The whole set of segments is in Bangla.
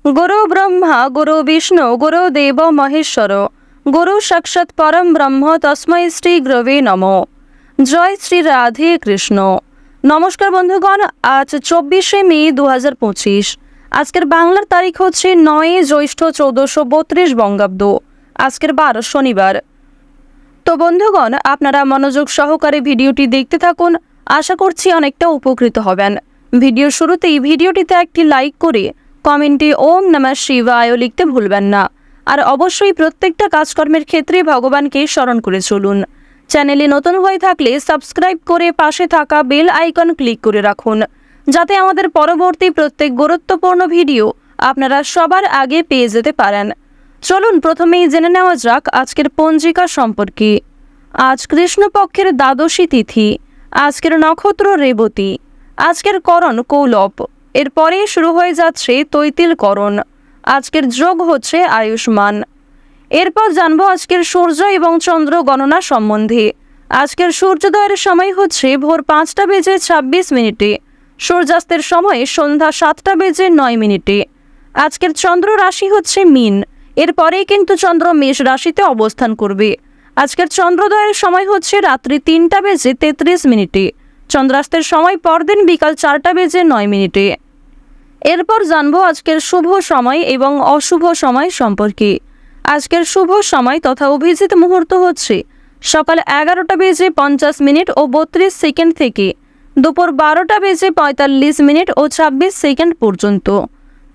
गुरु ब्रह्मा गुरु विष्णु गुरु देव महेश्वर गुरु साक्षाৎ परम ब्रह्म तस्मै श्री गुरवे नमो। জয় শ্রী রাধে কৃষ্ণ। নমস্কার বন্ধুগণ, আজ 24শে মে 2025। আজকের বাংলার তারিখ হচ্ছে 9 জ্যৈষ্ঠ 1432 বঙ্গাব্দ। আজকের বার শনিবার। তো বন্ধুগণ, আপনারা মনোযোগ সহকারে ভিডিওটি দেখতে থাকুন, আশা করছি অনেকটা উপকৃত হবেন। ভিডিওর শুরুতেই ভিডিওটিতে একটি লাইক করে কমেন্টে ওম নমঃ শিবায় লিখতে ভুলবেন না। আর অবশ্যই প্রত্যেকটা কাজকর্মের ক্ষেত্রে ভগবানকে স্মরণ করে চলুন। চ্যানেলে নতুন হয়ে থাকলে সাবস্ক্রাইব করে পাশে থাকা বেল আইকন ক্লিক করে রাখুন, যাতে আমাদের পরবর্তী প্রত্যেক গুরুত্বপূর্ণ ভিডিও আপনারা সবার আগে পেয়ে যেতে পারেন। চলুন প্রথমেই জেনে নেওয়া যাক আজকের পঞ্জিকা সম্পর্কে। আজ কৃষ্ণপক্ষের দ্বাদশী তিথি। আজকের নক্ষত্র রেবতী। আজকের করণ কৌলব। এরপরে শুরু হয়ে যাচ্ছে তৈতিল করণ। আজকের যোগ হচ্ছে আয়ুষ্মান। এরপর জানবো আজকের সূর্য এবং চন্দ্র গণনা সম্বন্ধে। আজকের সূর্যোদয়ের সময় হচ্ছে ভোর 5টা বেজে 26 মিনিটে। সূর্যাস্তের সময় সন্ধ্যা 7টা বেজে 9 মিনিটে। আজকের চন্দ্র রাশি হচ্ছে মীন। এরপরেই কিন্তু চন্দ্র মেষ রাশিতে অবস্থান করবে। আজকের চন্দ্রোদয়ের সময় হচ্ছে রাত্রি 3টা বেজে 33 মিনিটে। চন্দ্রাস্তের সময় পরদিন বিকাল 4টা বেজে 9 মিনিটে। এরপর জানবো আজকের শুভ সময় এবং অশুভ সময় সম্পর্কে। আজকের শুভ সময় তথা অভিজিৎ মুহূর্ত হচ্ছে সকাল 11টা বেজে 50 মিনিট ও 32 সেকেন্ড থেকে দুপুর 12টা বেজে 45 মিনিট ও 26 সেকেন্ড পর্যন্ত।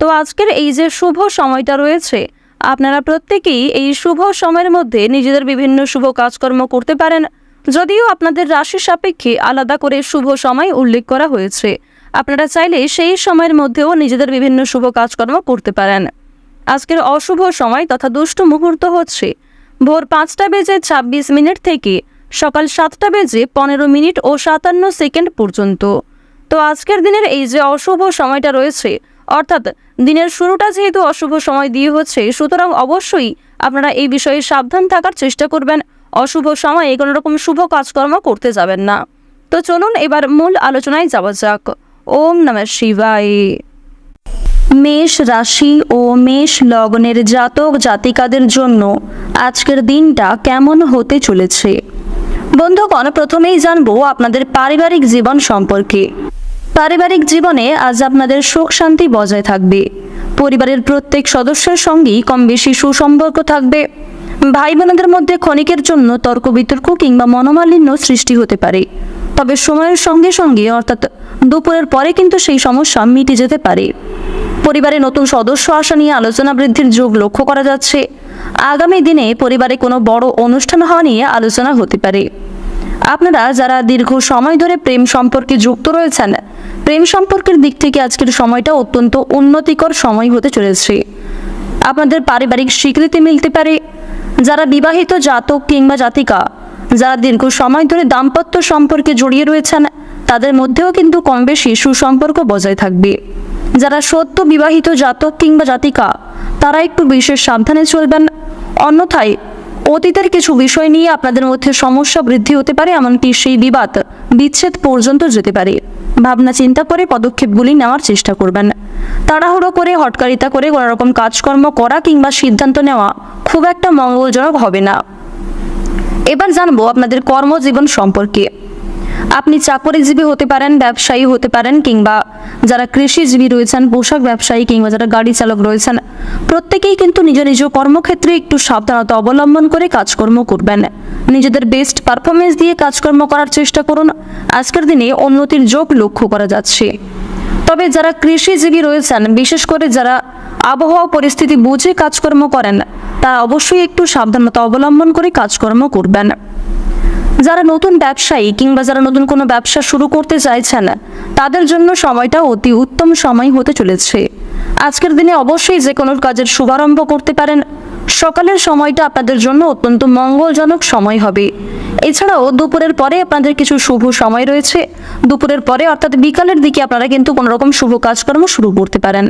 তো আজকের এই যে শুভ সময়টা রয়েছে, আপনারা প্রত্যেকেই এই শুভ সময়ের মধ্যে নিজেদের বিভিন্ন শুভ কাজকর্ম করতে পারেন। যদিও আপনাদের রাশি সাপেক্ষে আলাদা করে শুভ সময় উল্লেখ করা হয়েছে, আপনারা চাইলে সেই সময়ের মধ্যেও নিজেদের বিভিন্ন শুভ কাজকর্ম করতে পারেন। আজকের অশুভ সময় তথা দুষ্ট মুহূর্ত হচ্ছে ভোর 5টা বেজে 26 মিনিট থেকে সকাল 7টা বেজে 15 মিনিট ও 57 সেকেন্ড পর্যন্ত। তো আজকের দিনের এই যে অশুভ সময়টা রয়েছে, অর্থাৎ দিনের শুরুটা যেহেতু অশুভ সময় দিয়ে হচ্ছে, সুতরাং অবশ্যই আপনারা এই বিষয়ে সাবধান থাকার চেষ্টা করবেন। অশুভ সময়ে কোনো রকম শুভ কাজকর্ম করতে যাবেন না। তো চলুন এবার মূল আলোচনায় যাওয়া যাক। ওম নমঃ শিবায়। মেষ রাশি ও মেষ লগ্নের জাতক জাতিকাদের জন্য আজকের দিনটা কেমন হতে চলেছে। বন্ধুগণ, প্রথমেই জানবো আপনাদের পারিবারিক জীবন সম্পর্কে। পারিবারিক জীবনে আজ আপনাদের সুখ শান্তি বজায় থাকবে। পরিবারের প্রত্যেক সদস্যের সঙ্গেই কম বেশি সুসম্পর্ক থাকবে। ভাই বোনদের মধ্যে ক্ষণিকের জন্য তর্ক বিতর্ক কিংবা মনোমালিন্য সৃষ্টি হতে পারে, তবে সময়ের সঙ্গে সঙ্গে অর্থাৎ দুপুরের পরে কিন্তু সেই সমস্যা মিটে যেতে পারে। পরিবারে নতুন সদস্য আসা নিয়ে আলোচনা বৃদ্ধির যোগ লক্ষ্য করা যাচ্ছে। আগামী দিনে পরিবারে কোনো বড় অনুষ্ঠান হওয়া নিয়ে আলোচনা হতে পারে। আপনারা যারা দীর্ঘ সময় ধরে প্রেম সম্পর্কে যুক্ত রয়েছেন, প্রেম সম্পর্কের দিক থেকে আজকের সময়টা অত্যন্ত উন্নতিকর সময় হতে চলেছে। আপনাদের পারিবারিক স্বীকৃতি মিলতে পারে। যারা বিবাহিত জাতক কিংবা জাতিকা, যারা দীর্ঘ সময় ধরে দাম্পত্য সম্পর্কে জড়িয়ে রয়েছেন, তাদের মধ্যেও কিন্তু কম বেশি সুসম্পর্ক বজায় থাকবে। যারা সদ্য বিবাহিত জাতক কিংবা জাতিকা, তারা একটু বিশেষ সাবধানে চলবেন। অন্যথায় অতীতের কিছু বিষয় নিয়ে আপনাদের মধ্যে সমস্যা বৃদ্ধি হতে পারে, এমনকি সেই বিবাদ বিচ্ছেদ পর্যন্ত যেতে পারে। ভাবনা চিন্তা করে পদক্ষেপগুলি নেওয়ার চেষ্টা করবেন। তাড়াহুড়ো করে হটকারিতা করে কোনো রকম কাজকর্ম করা কিংবা সিদ্ধান্ত নেওয়া খুব একটা মঙ্গলজনক হবে না। এবার জানবো আপনাদের কর্মজীবন সম্পর্কে। আপনি চাকরিজীবী হতে পারেন, ব্যবসায়ী হতে পারেন, কিংবা যারা কৃষিজীবী রয়েছেন, পোশাক ব্যবসায়ী কিংবা যারা গাড়ি চালক রয়েছেন, প্রত্যেকেই কিন্তু নিজ নিজ কর্মক্ষেত্রে একটু সাবধানতা অবলম্বন করে কাজকর্ম করবেন। নিজেদের বেস্ট পারফরমেন্স দিয়ে কাজকর্ম করার চেষ্টা করুন। আজকের দিনে উন্নতির যোগ লক্ষ্য করা যাচ্ছে। তবে যারা কৃষিজীবী রয়েছেন, বিশেষ করে যারা আবহাওয়া পরিস্থিতি বুঝে কাজকর্ম করেন, তারা অবশ্যই একটু সাবধানতা অবলম্বন করে কাজকর্ম করবেন। যারা নতুন ব্যবসায়ী কিংবা যারা নতুন কোনো ব্যবসা শুরু করতে চাইছেন, তাদের জন্য সময়টা অতি উত্তম সময় হতে চলেছে। আজকের দিনে অবশ্যই যে কোনো কাজের শুভারম্ভ করতে পারেন। সকালের সময়টা আপনাদের জন্য অত্যন্ত মঙ্গলজনক সময় হবে। এছাড়াও দুপুরের পরে আপনাদের কিছু শুভ সময় রয়েছে। দুপুরের পরে অর্থাৎ বিকালের দিকে আপনারা কিন্তু কোনো রকম শুভ কাজকর্ম শুরু করতে পারেন।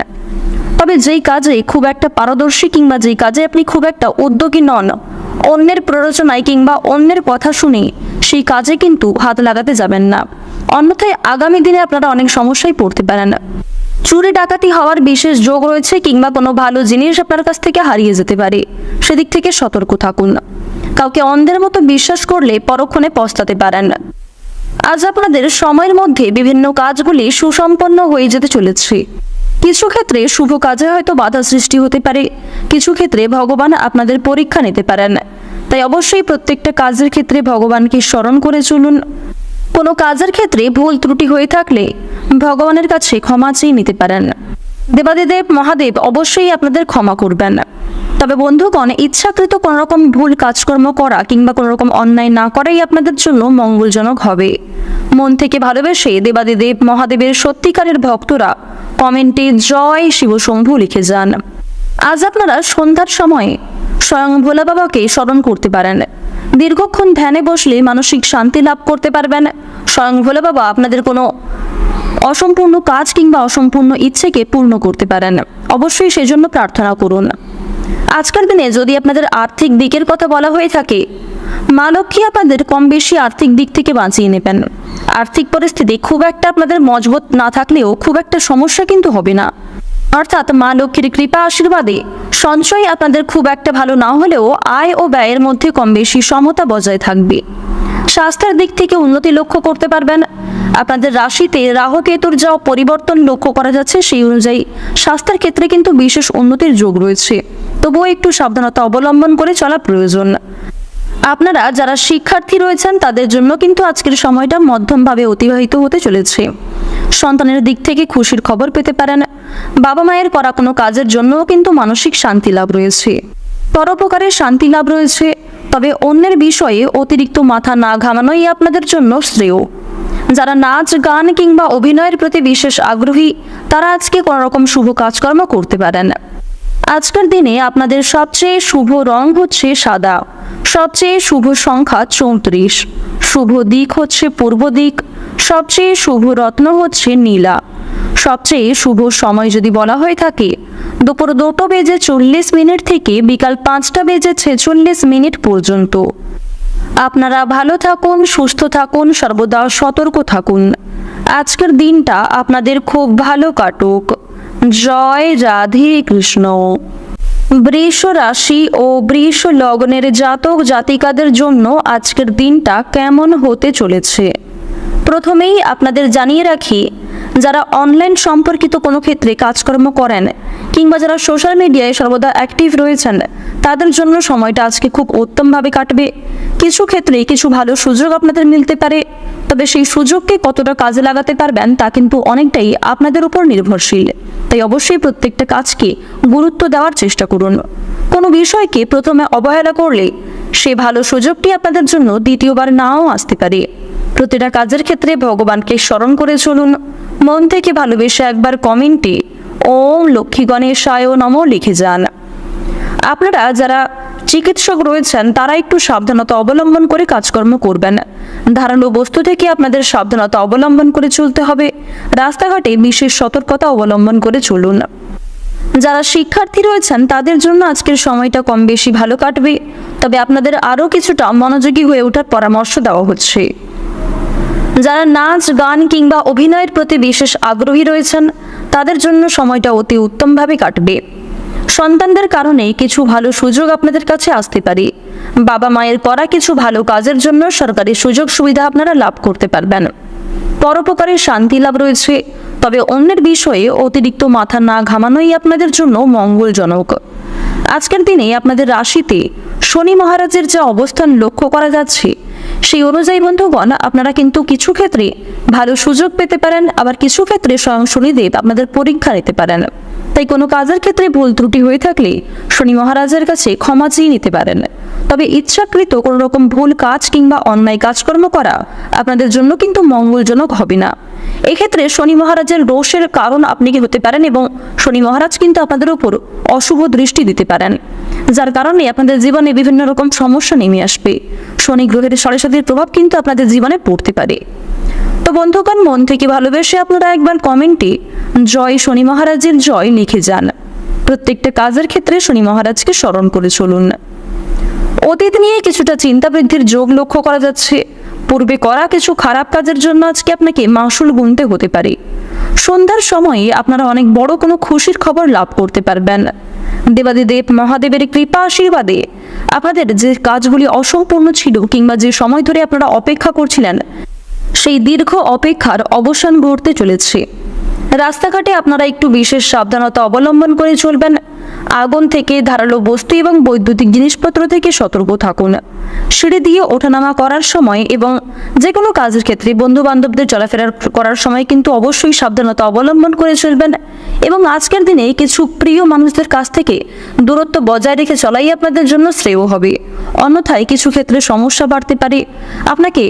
তবে যেই কাজে খুব একটা পারদর্শী কিংবা যেই কাজে আপনি খুব একটা উদ্যোগী নন, অন্যের প্ররোচনায় কিংবা অন্যের কথা শুনে সেই কাজে কিন্তু হাত লাগাতে যাবেন না। অন্যথায় আগামী দিনে আপনারা অনেক সমস্যায় পড়তে পারেন। চুরি ডাকাতি হওয়ার বিশেষ যোগ রয়েছে, কিংবা কোনো ভালো জিনিস আপনার কাছ থেকে হারিয়ে যেতে পারে। সেদিক থেকে সতর্ক থাকুন। কাউকে অন্ধের মতো বিশ্বাস করলে পরক্ষণে পস্তাতে পারেন। আজ আপনাদের সময়ের মধ্যে বিভিন্ন কাজগুলি সুসম্পন্ন হয়ে যেতে চলেছে। কিছু ক্ষেত্রে শুভ কাজে হয়তো বাধা সৃষ্টি হতে পারে, কিছু ক্ষেত্রে ভগবান আপনাদের পরীক্ষা নিতে পারেন। তাই অবশ্যই প্রত্যেকটা কাজের ক্ষেত্রে ভগবানকে স্মরণ করে চলুন। কোনো কাজের ক্ষেত্রে ভুল ত্রুটি হয়ে থাকলে ভগবানের কাছে ক্ষমা চেয়ে নিতে পারেন। দেবাদিদেব মহাদেব অবশ্যই আপনাদের ক্ষমা করবেন। তবে বন্ধুগণ, ইচ্ছাকৃত কোনো রকম ভুল কাজকর্ম করা কিংবা কোনো রকম অন্যায় না করাই আপনাদের জন্য মঙ্গলজনক হবে। মন থেকে ভালোবেসে দেবাদিদেব মহাদেবের সত্যিকারের ভক্তরা কমেন্টে জয় শিবশম্ভু লিখে যান। আজ আপনারা সন্ধ্যার সময়ে স্বয়ং ভোলা বাবাকে স্মরণ করতে পারেন। দীর্ঘক্ষণ ধ্যানে বসলে মানসিক শান্তি লাভ করতে পারবেন। স্বয়ং ভোলা বাবা আপনাদের কোনো অসম্পূর্ণ কাজ কিংবা অসম্পূর্ণ ইচ্ছেকে পূর্ণ করতে পারেন। অবশ্যই সেজন্য প্রার্থনা করুন। আজকের দিনে যদি আপনাদের আর্থিক দিকের কথা বলা হয়ে থাকে, মা লক্ষ্মী আপনাদের কম বেশি আর্থিক দিক থেকে বাঁচিয়ে নেবেন। আর্থিক পরিস্থিতি খুব একটা আপনাদের মজবুত না থাকলেও খুব একটা সমস্যা কিন্তু হবে না। অর্থাৎ মা লক্ষ্মীর কৃপা আশীর্বাদে সঞ্চয় আপনাদের খুব একটা ভালো না হলেও আয় ও ব্যয়ের মধ্যে কম বেশি সমতা বজায় থাকবে। স্বাস্থ্যের দিক থেকে উন্নতি লক্ষ্য করতে পারবেন। আপনাদের রাশিতে রাহু কেতুর যা পরিবর্তন লক্ষ্য করা যাচ্ছে, সেই অনুযায়ী স্বাস্থ্যের ক্ষেত্রে কিন্তু বিশেষ উন্নতির যোগ রয়েছে। তবুও একটু সাবধানতা অবলম্বন করে চলা প্রয়োজন। আপনারা যারা শিক্ষার্থী রয়েছেন তাদের জন্য কিন্তু আজকের সময়টা মধ্যমভাবে অতিবাহিত হতে চলেছে। সন্তানের দিক থেকে খুশির খবর পেতে পারেন। বাবা মায়ের করা কোনো কাজের জন্যও কিন্তু মানসিক শান্তি লাভ রয়েছে, পরোপকারের শান্তি লাভ রয়েছে। তবে অন্যের বিষয়ে অতিরিক্ত মাথা না ঘামানোই আপনাদের জন্য শ্রেয়। যারা নাচ গান কিংবা অভিনয়ের প্রতি বিশেষ আগ্রহী, তারা আজকে কোনো রকম শুভ কাজকর্ম করতে পারেন। আজকের দিনে আপনাদের সবচেয়ে শুভ রং হচ্ছে সাদা, সবচেয়ে শুভ সংখ্যা 34, শুভ দিক হচ্ছে পূর্ব দিক, সবচেয়ে শুভ রত্ন হচ্ছে নীলা। সবচেয়ে শুভ সময় যদি বলা হয়ে থাকে, দুপুর 2:40 থেকে বিকাল 5:46 পর্যন্ত। আপনারা ভালো থাকুন, সুস্থ থাকুন, সর্বদা সতর্ক থাকুন। আজকের দিনটা আপনাদের খুব ভালো কাটুক। জয় রাধে কৃষ্ণ। বৃষ রাশি ও বৃষ লগ্নের জাতক জাতিকাদের জন্য আজকের দিনটা কেমন হতে চলেছে, প্রথমেই আপনাদের জানিয়ে রাখি, যারা অনলাইন সম্পর্কিত কোনো ক্ষেত্রে কাজকর্ম করেন কিংবা যারা সোশ্যাল মিডিয়ায় সর্বদা অ্যাক্টিভ রয়েছেন, তাদের জন্য সময়টা আজকে খুব উত্তমভাবে কাটবে। কিছু ক্ষেত্রে কিছু ভালো সুযোগ আপনাদের মিলতে পারে, তবে সেই সুযোগকে কতটা কাজে লাগাতে পারবেন তা কিন্তু অনেকটাই আপনাদের উপর নির্ভরশীল। তাই অবশ্যই প্রত্যেকটা কাজকে গুরুত্ব দেওয়ার চেষ্টা করুন। কোনো বিষয়কে প্রথমে অবহেলা করলে সে ভালো সুযোগটি আপনাদের জন্য দ্বিতীয়বার নাও আসতে পারে। প্রতিটা কাজের ক্ষেত্রে ভগবানকে স্মরণ করে চলুন। মন থেকে ভালোবেসে একবার কমেন্টে ওম লক্ষ্মী গণেশায় নমঃ লিখে যান। আপনারা যারা চিকিৎসক রয়েছেন তারা একটু সাবধানতা অবলম্বন করে কাজকর্ম করবেন। ধারালো বস্তু থেকে আপনাদের সাবধানতা অবলম্বন করে চলতে হবে। রাস্তাঘাটে বিশেষ সতর্কতা অবলম্বন করে চলুন। যারা শিক্ষার্থী রয়েছেন তাদের জন্য আজকের সময়টা কম বেশি ভালো কাটবে, তবে আপনাদের আরও কিছুটা মনোযোগী হয়ে ওঠার পরামর্শ দেওয়া হচ্ছে। যারা নাচ গান কিংবা অভিনয়ের প্রতি বিশেষ আগ্রহী রয়েছেন তাদের জন্য সময়টা অতি উত্তমভাবে কাটবে। সন্তানদের কারণে কিছু ভালো সুযোগ আপনাদের কাছে আসতে পারে। বাবা মায়ের করা কিছু ভালো কাজের জন্য সরকারি সুযোগ সুবিধা আপনারা লাভ করতে পারবেন। পরোপকারের শান্তি লাভ রয়েছে, তবে অন্যের বিষয়ে অতিরিক্ত মাথা না ঘামানোই আপনাদের জন্য মঙ্গলজনক। আজকের দিনে আপনাদের রাশিতে শনি মহারাজের যা অবস্থান লক্ষ্য করা যাচ্ছে, সেই অনুযায়ী বন্ধুগণ আপনারা কিন্তু কিছু ক্ষেত্রে ভালো সুযোগ পেতে পারেন, আবার কিছু ক্ষেত্রে স্বয়ং শনিদেব আপনাদের পরীক্ষা নিতে পারেন। তাই কোনো কাজের ক্ষেত্রে ভুল ত্রুটি হয়ে থাকলে শনি মহারাজের কাছে ক্ষমা চেয়ে নিতে পারেন। তবে ইচ্ছাকৃত কোনো রকম ভুল কাজ কিংবা অন্যায় কাজকর্ম করা আপনাদের জন্য কিন্তু মঙ্গলজনক হবে না। এক্ষেত্রে শনি মহারাজের রোষের কারণ আপনি কি হতে পারেন এবং শনি মহারাজ কিন্তু আপনাদের উপর অশুভ দৃষ্টি দিতে পারেন, যার কারণে আপনাদের জীবনে বিভিন্ন রকম সমস্যা নেমে আসবে। শনি গ্রহের সরাসরি প্রভাব কিন্তু আপনাদের জীবনে পড়তে পারে। তো বন্ধুগণ, মন থেকে ভালোবেসে আপনারা একবার কমেন্টে জয় শনি মহারাজের জয় লিখে যান। প্রত্যেকটা কাজের ক্ষেত্রে শনি মহারাজকে স্মরণ করে চলুন। অতীত নিয়ে কিছুটা চিন্তা বৃদ্ধির যোগ লক্ষ্য করা যাচ্ছে। পূর্বে করা কিছু খারাপ কাজের জন্য আজকে আপনাকে মাসুল গুনতে হতে পারে। সন্ধ্যার সময়ে আপনারা অনেক বড় কোনো খুশির খবর লাভ করতে পারবেন। দেবাদিদেব মহাদেবের কৃপা আশীর্বাদে আপনাদের যে কাজগুলি অসম্পূর্ণ ছিল কিংবা যে সময় ধরে আপনারা অপেক্ষা করছিলেন, সেই দীর্ঘ অপেক্ষার অবসান ঘটতে চলেছে। রাস্তাঘাটে আপনারা একটু বিশেষ সাবধানতা অবলম্বন করে চলবেন। আগুন থেকে, ধারালো বস্তু এবং বৈদ্যুতিক জিনিসপত্র থেকে সতর্ক থাকুন। সিঁড়ি দিয়ে ওঠানামা করার সময় এবং যে কোনো কাজের ক্ষেত্রে বন্ধু বান্ধবদের চলাফেরা করার সময় কিন্তু অবশ্যই সাবধানতা অবলম্বন করে চলবেন। এবং আজকের দিনে কিছু প্রিয় মানুষদের কাছ থেকে দূরত্ব বজায় রেখে চলাই আপনাদের জন্য শ্রেয় হবে। অন্যথায় কিছু ক্ষেত্রে সমস্যা বাড়তে পারে, আপনাকে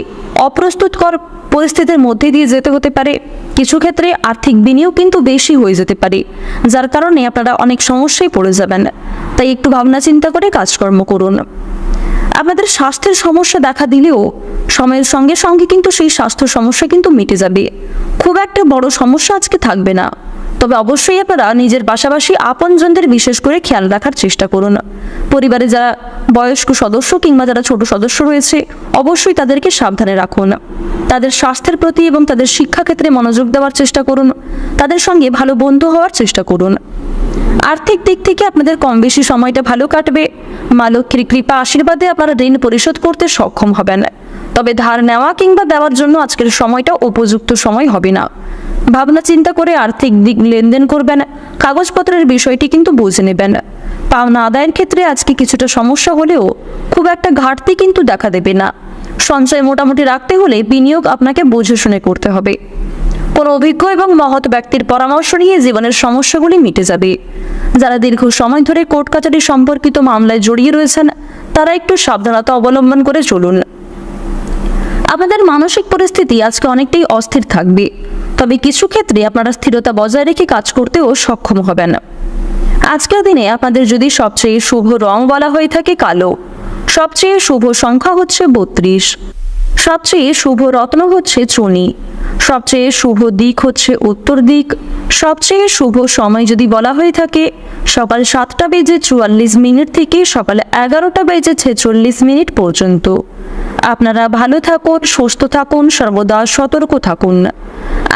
অপ্রস্তুতকর পরিস্থিতির মধ্যে দিয়ে যেতে হতে পারে। কিছু ক্ষেত্রে আর্থিক বিনিয়োগ কিন্তু বেশি হয়ে যেতে পারে, যার কারণে আপনারা অনেক সমস্যায় পড়ে যাবেন। তাই একটু ভাবনা চিন্তা করে কাজকর্ম করুন। আপনাদের স্বাস্থ্যের সমস্যা দেখা দিলেও সময়ের সঙ্গে সঙ্গে কিন্তু সেই স্বাস্থ্য সমস্যা কিন্তু মিটে যাবে। খুব একটা বড় সমস্যা আজকে থাকবে না। তবে অবশ্যই আপনারা নিজের পাশাপাশি আপনজনদের বিশেষ করে খেয়াল রাখার চেষ্টা করুন। পরিবারে যারা বয়স্ক সদস্য কিংবা যারা ছোট সদস্য রয়েছে, অবশ্যই তাদেরকে সাবধানে রাখুন। তাদের স্বাস্থ্যের প্রতি এবং তাদের শিক্ষাক্ষেত্রে মনোযোগ দেওয়ার চেষ্টা করুন। তাদের সঙ্গে ভালো বন্ধু হওয়ার চেষ্টা করুন। আর্থিক দিক থেকে আপনাদের কম বেশি সময়টা ভালো কাটবে। মা লক্ষ্মীর কৃপা আশীর্বাদে আপনারা ঋণ পরিশোধ করতে সক্ষম হবেন। তবে ধার নেওয়া কিংবা দেওয়ার জন্য আজকের সময়টা উপযুক্ত সময় হবে না। ভাবনা চিন্তা করে আর্থিক দিক লেনদেন করবেন। কাগজপত্রের বিষয়টি কিন্তু বুঝে নেবেন। পাওনা আদায়ের ক্ষেত্রে আজকে কিছুটা সমস্যা হলেও খুব একটা ঘাটতি কিন্তু দেখা দেবে না। সঞ্চয় মোটামুটি রাখতে হলে বিনিয়োগ আপনাকে বুঝে শুনে করতে হবে। কোনো অভিজ্ঞ এবং মহৎ ব্যক্তির পরামর্শ নিয়ে জীবনের সমস্যাগুলি মিটে যাবে। যারা দীর্ঘ সময় ধরে কোর্ট কাচারি সম্পর্কিত মামলায় জড়িয়ে রয়েছেন, তারা একটু সাবধানতা অবলম্বন করে চলুন। আপনাদের মানসিক পরিস্থিতি আজকে অনেকটাই অস্থির থাকবে। তবে কিছু ক্ষেত্রে আপনারা স্থিরতা বজায় রেখে কাজ করতেও সক্ষম হবেন। আজকের দিনে আপনাদের যদি সবচেয়ে শুভ রং বলা হয়ে থাকে কালো, সবচেয়ে শুভ সংখ্যা হচ্ছে 32, সবচেয়ে শুভ রত্ন হচ্ছে চুনি, সবচেয়ে শুভ দিক হচ্ছে উত্তর দিক, সবচেয়ে শুভ সময় যদি বলা হয়ে থাকে সকাল 7:44 থেকে সকাল 11:46 পর্যন্ত। আপনারা ভালো থাকুন, সুস্থ থাকুন, সর্বদা সতর্ক থাকুন।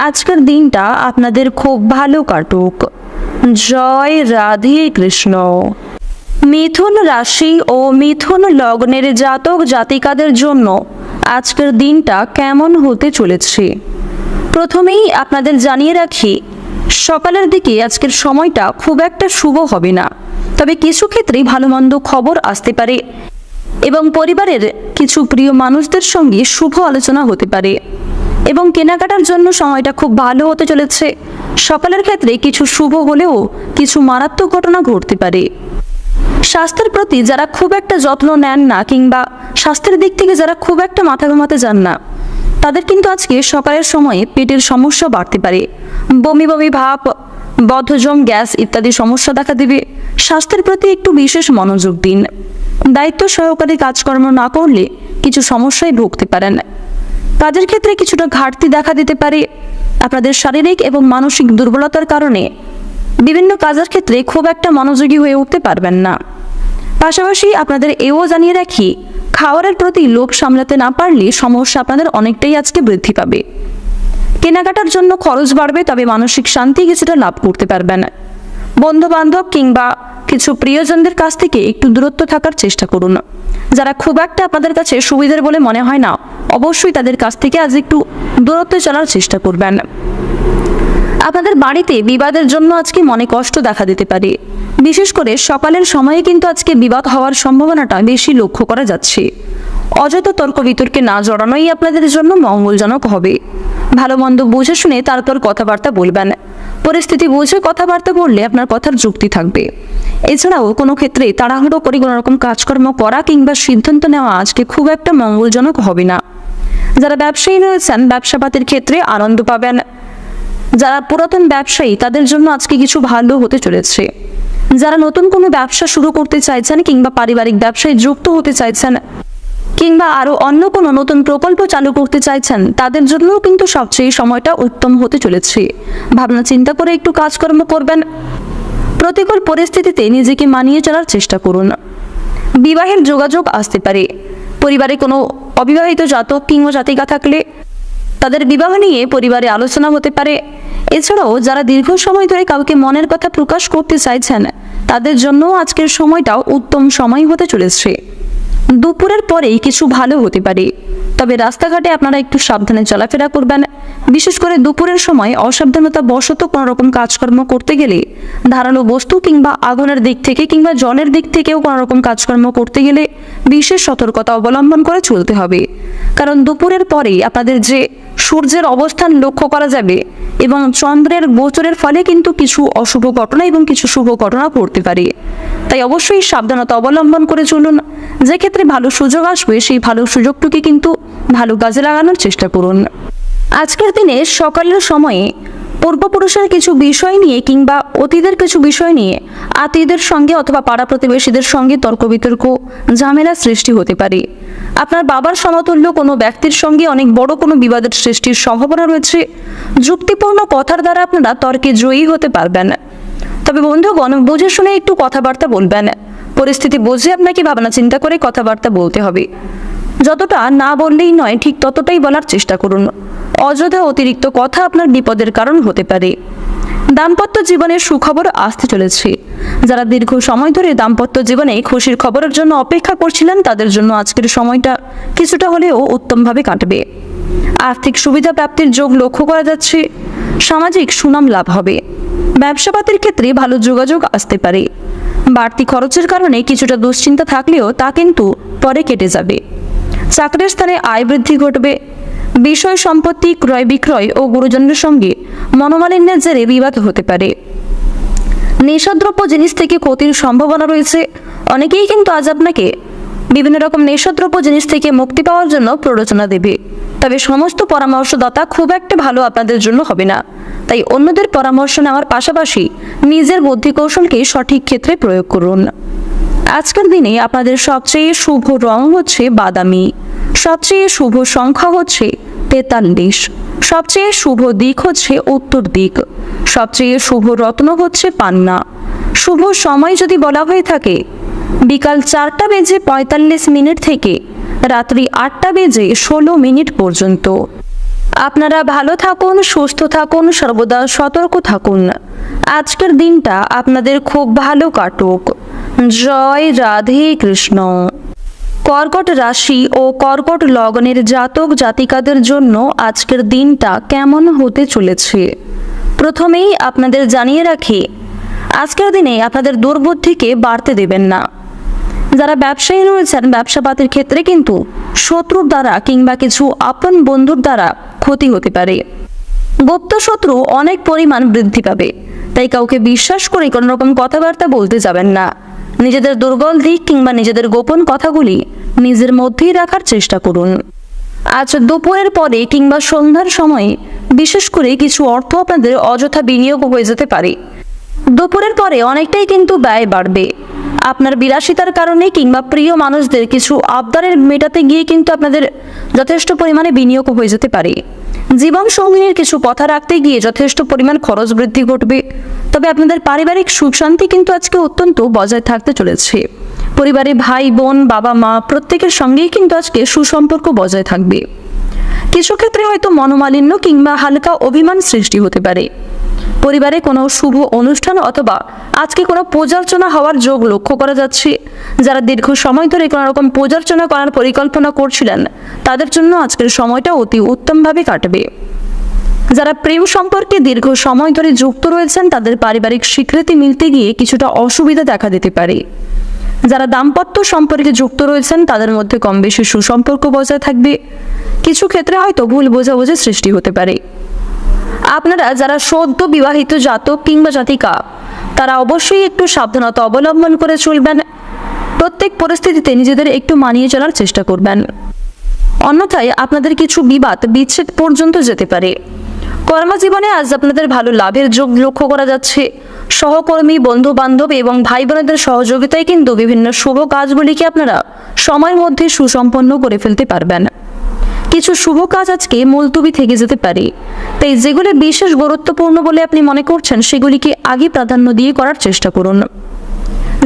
আজকের দিনটা আপনাদের খুব ভালো কাটুক। জয় রাধে কৃষ্ণ। মিথুন রাশি ও মিথুন লগ্নের জাতক জাতিকাদের জন্য আজকের দিনটা কেমন হতে চলেছে প্রথমেই আপনাদের জানিয়ে রাখি, সকালের দিকে আজকের সময়টা খুব একটা শুভ হবে না। তবে কিছু ক্ষেত্রে ভালো মন্দ খবর আসতে পারে এবং পরিবারের কিছু প্রিয় মানুষদের সঙ্গে শুভ আলোচনা হতে পারে এবং কেনাকাটার জন্য সময়টা খুব ভালো হতে চলেছে। সকালের ক্ষেত্রে কিছু শুভ হলেও কিছু মারাত্মক ঘটনা ঘটতে পারে। স্বাস্থ্যের প্রতি যারা খুব একটা যত্ন নেন না কিংবা স্বাস্থ্যের দিক থেকে যারা খুব একটা মাথা ঘামাতে যান না, তাদের কিন্তু আজকে সকালের সময়ে পেটের সমস্যা বাড়তে পারে। বমি বমি ভাব, বদহজম, গ্যাস ইত্যাদি সমস্যা দেখা দেবে। স্বাস্থ্যের প্রতি একটু বিশেষ মনোযোগ দিন। দায়িত্ব সহকারে কাজকর্ম না করলে কিছু সমস্যায় ভুগতে পারেন। কাজের ক্ষেত্রে কিছুটা ঘাটতি দেখা দিতে পারে। আপনাদের শারীরিক এবং মানসিক দুর্বলতার কারণে বিভিন্ন কাজের ক্ষেত্রে খুব একটা মনোযোগী হয়ে উঠতে পারবেন না। পাশাপাশি আপনাদের এও জানিয়ে রাখি, খাওয়ারের প্রতি লোভ সামলাতে না পারলে সমস্যা আপনাদের অনেকটাই আজকে বৃদ্ধি পাবে। কেনাকাটার জন্য খরচ বাড়বে, তবে মানসিক শান্তি কিছুটা লাভ করতে পারবেন। বন্ধু বান্ধব কিংবা কিছু প্রিয়জনদের কাছ থেকে একটু দূরত্ব থাকার চেষ্টা করুন। যারা খুব একটা আপনাদের কাছে সুবিধার বলে মনে হয় না, অবশ্যই তাদের কাছ থেকে আজ একটু দূরত্বে চলার চেষ্টা করবেন। আপনাদের বাড়িতে বিবাদের জন্য আজকে মনে কষ্ট দেখা দিতে পারে। বিশেষ করে সকালের সময়ে কিন্তু আজকে বিবাদ হওয়ার সম্ভাবনাটা বেশি লক্ষ্য করা যাচ্ছে। অযথা তর্ক বিতর্কে না জড়ানোই আপনাদের জন্য মঙ্গলজনক হবে। ভালো মন্দ বুঝে শুনে তারপর কথাবার্তা বলবেন। পরিস্থিতি বুঝে কথাবার্তা বললে আপনার কথার যুক্তি থাকবে। এছাড়াও কোনো ক্ষেত্রে তাড়াহুড়ো করে কোনো রকম কাজকর্ম করা কিংবা সিদ্ধান্ত নেওয়া আজকে খুব একটা মঙ্গলজনক হবে না। যারা ব্যবসায়ী রয়েছেন, ব্যবসাপাতির ক্ষেত্রে আনন্দ পাবেন। যারা পুরাতন ব্যবসায়ী, তাদের জন্য আজকে কিছু ভালো হতে চলেছে। যারা নতুন কোনো ব্যবসা শুরু করতে চাইছেন কিংবা পারিবারিক ব্যবসায় যুক্ত হতে চাইছেন কিংবা আরো অন্য কোনো নতুন প্রকল্প চালু করতে চাইছেন, তাদের জন্যও কিন্তু সবচেয়ে সময়টা উত্তম হতে চলেছে। ভাবনা চিন্তা করে একটু কাজকর্ম করবেন। প্রতিকূল পরিস্থিতিতে নিজেকে মানিয়ে চলার চেষ্টা করুন। বিবাহের যোগাযোগ আসতে পারে। পরিবারে কোনো অবিবাহিত জাতক কিংবা জাতিকা থাকলে তাদের বিবাহ নিয়ে পরিবারে আলোচনা হতে পারে। এছাড়াও যারা দীর্ঘ সময় ধরে কাউকে মনের কথা প্রকাশ করতে চাইছেন, তাদের জন্য আজকের সময়টাও উত্তম সময় হতে চলেছে। দুপুরের পরেই কিছু ভালো হতে পারে, তবে রাস্তাঘাটে আপনারা একটু সাবধানে চলাফেরা করবেন। বিশেষ করে দুপুরের সময় অসাবধানতা বশত কোনো রকম কাজকর্ম করতে গেলে, ধারালো বস্তু কিংবা আগুনের দিক থেকে কিংবা জলের দিক থেকেও কোনো রকম কাজকর্ম করতে গেলে বিশেষ সতর্কতা অবলম্বন করে চলতে হবে। কারণ দুপুরের পরেই আপনাদের যে সূর্যের অবস্থান লক্ষ্য করা যাবে এবং চন্দ্রের গোচরের ফলে কিন্তু কিছু অশুভ ঘটনা এবং কিছু শুভ ঘটনা ঘটতে পারে। তাই অবশ্যই সাবধানতা অবলম্বন করে চলুন। যে ক্ষেত্রে ভালো সুযোগ আসবে, সেই ভালো সুযোগটুকে কিন্তু ভালো কাজে লাগানোর চেষ্টা করুন। আজকের দিনে সকালের সময়ে পূর্বপুরুষের কিছু বিষয় নিয়ে কিংবা অতীতের কিছু বিষয় নিয়ে আত্মীয়দের সঙ্গে অথবা পাড়া প্রতিবেশীদের সঙ্গে তর্ক বিতর্ক, ঝামেলা সৃষ্টি হতে পারে। আপনার বাবার সমতুল্য কোনো ব্যক্তির সঙ্গে অনেক বড় কোনো বিবাদের সৃষ্টির সম্ভাবনা রয়েছে। যুক্তিপূর্ণ কথার দ্বারা আপনারা তর্কে জয়ী হতে পারবেন। তবে বন্ধুগণ, বুঝে শুনে একটু কথাবার্তা বলবেন। পরিস্থিতি বুঝে আপনাকে ভাবনা চিন্তা করে কথাবার্তা বলতে হবে। যতটা না বললেই নয়, ঠিক ততটাই বলার চেষ্টা করুন। অযথা অতিরিক্ত কথা আপনার বিপদের কারণ হতে পারে। দাম্পত্য জীবনের সুখবর আসতে চলেছে। যারা দীর্ঘ সময় ধরে দাম্পত্য জীবনে খুশির খবরের জন্য অপেক্ষা করছিলেন, তাদের জন্য আজকের সময়টা কিছুটা হলেও উত্তমভাবে কাটবে। আর্থিক সুবিধা প্রাপ্তির যোগ লক্ষ্য করা যাচ্ছে। সামাজিক সুনাম লাভ হবে। ব্যবসাপাতির ক্ষেত্রে ভালো যোগাযোগ আসতে পারে। বাড়তি খরচের কারণে কিছুটা দুশ্চিন্তা থাকলেও তা কিন্তু পরে কেটে যাবে। চাকরির স্থানে আয় বৃদ্ধি ঘটবে। বিষয় সম্পত্তি ক্রয় বিক্রয় ও গুরুজনদের সঙ্গে মনোমালিন্যের জেরে বিবাদ হতে পারে। নেশাদ্রব্য জিনিস থেকে ক্ষতির সম্ভাবনা রয়েছে। অনেকেই কিন্তু আজ আপনাকে বিভিন্ন রকম নেশাদ্রব্য জিনিস থেকে মুক্তি পাওয়ার জন্য প্ররোচনা দেবে। তবে সমস্ত পরামর্শদাতা খুব একটা ভালো আপনাদের জন্য হবে না। তাই অন্যদের পরামর্শ নেওয়ার পাশাপাশি নিজের বুদ্ধি কৌশলকে সঠিক ক্ষেত্রে প্রয়োগ করুন। আজকের দিনে আপনাদের সবচেয়ে শুভ রং হচ্ছে বাদামি। সবচেয়ে শুভ সংখ্যা হচ্ছে 43। সবচেয়ে শুভ দিক হচ্ছে উত্তর দিক। সবচেয়ে শুভ রত্ন হচ্ছে পান্না। শুভ সময় যদি বলা হয়ে থাকে, বিকাল 4:45 থেকে রাত্রি 8:16 পর্যন্ত। আপনারা ভালো থাকুন, সুস্থ থাকুন, সর্বদা সতর্ক থাকুন। আজকের দিনটা আপনাদের খুব ভালো কাটুক। জয় রাধে কৃষ্ণ। কর্কট রাশি ও কর্কট লগ্নের জাতক জাতিকাদের জন্য আজকের দিনটা কেমন হতে চলেছে, প্রথমেই আপনাদের জানিয়ে রাখি, আজকের দিনে আপনাদের দুর্বুদ্ধিকে বাড়তে দেবেন না। যারা ব্যবসায়ী রয়েছেন, ব্যবসাপাতির ক্ষেত্রে কিন্তু শত্রুর দ্বারা কিংবা কিছু আপন বন্ধুর দ্বারা ক্ষতি হতে পারে। গুপ্ত শত্রু অনেক পরিমাণ বৃদ্ধি পাবে। তাই কাউকে বিশ্বাস করে কোনো রকম কথাবার্তা বলতে যাবেন না। নিজেদের দুর্বল দিক কিংবা নিজেদের গোপন কথাগুলি নিজের মধ্যেই রাখার চেষ্টা করুন। আজ দুপুরের পরে কিংবা সন্ধ্যার সময়ে বিশেষ করে কিছু অর্থ আপনাদের অযথা বিনিয়োগ হয়ে যেতে পারে। দুপুরের পরে অনেকটাই কিন্তু ব্যয় বাড়বে। আপনার বিলাসিতার কারণে কিংবা প্রিয় মানুষদের কিছু আবদারের মেটাতে গিয়ে কিন্তু আপনাদের যথেষ্ট পরিমাণে বিনিয়োগ হয়ে যেতে পারে। জীবন সঙ্গিনীর কিছু কথা রাখতে গিয়ে যথেষ্ট পরিমাণ খরচ বৃদ্ধি ঘটবে। তবে আপনাদের পারিবারিক সুখ শান্তি কিন্তু আজকে অত্যন্ত বজায় থাকতে চলেছে। পরিবারে ভাই বোন, বাবা মা প্রত্যেকের সঙ্গেই কিন্তু আজকে সুসম্পর্ক বজায় থাকবে। কিছু ক্ষেত্রে হয়তো মনোমালিন্য কিংবা হালকা অভিমান সৃষ্টি হতে পারে। পরিবারে কোনো শুভ অনুষ্ঠান অথবা আজকে কোনো পূজার্চনা হওয়ার যোগ লক্ষ্য করা যাচ্ছে। যারা দীর্ঘ সময় ধরে কোনো রকম পূজার্চনা করার পরিকল্পনা করছিলেন, তাদের জন্য আজকের সময়টা অতি উত্তমভাবে কাটবে। যারা প্রেম সম্পর্কে দীর্ঘ সময় ধরে যুক্ত রয়েছেন, তাদের পারিবারিক স্বীকৃতি মিলতে গিয়ে কিছুটা অসুবিধা দেখা দিতে পারে। যারা দাম্পত্য সম্পর্কে যুক্ত রয়েছেন, তাদের মধ্যে কম বেশি সুসম্পর্ক বজায় থাকবে। কিছু ক্ষেত্রে হয়তো ভুল বোঝাবুঝি সৃষ্টি হতে পারে। আপনারা যারা সদ্য বিবাহিত জাতক কিংবা জাতিকা, তারা অবশ্যই একটু সাবধানতা অবলম্বন করে চলবেন। প্রত্যেক পরিস্থিতিতে নিজেদের একটু মানিয়ে চলার চেষ্টা করবেন। অন্যথায় আপনাদের কিছু বিবাদ বিচ্ছেদ পর্যন্ত যেতে পারে। কর্মজীবনে আজ আপনাদের ভালো লাভের যোগ লক্ষ্য করা যাচ্ছে। সহকর্মী, বন্ধু বান্ধব এবং ভাই বোনেদের সহযোগিতায় কিন্তু বিভিন্ন শুভ কাজগুলিকে আপনারা সময়ের মধ্যে সুসম্পন্ন করে ফেলতে পারবেন। কিছু শুভ কাজ আজকে মুলতবি থেকে যেতে পারে। তাই যেগুলি বিশেষ গুরুত্বপূর্ণ বলে আপনি মনে করছেন, সেগুলিকে আগে প্রাধান্য দিয়ে করার চেষ্টা করুন।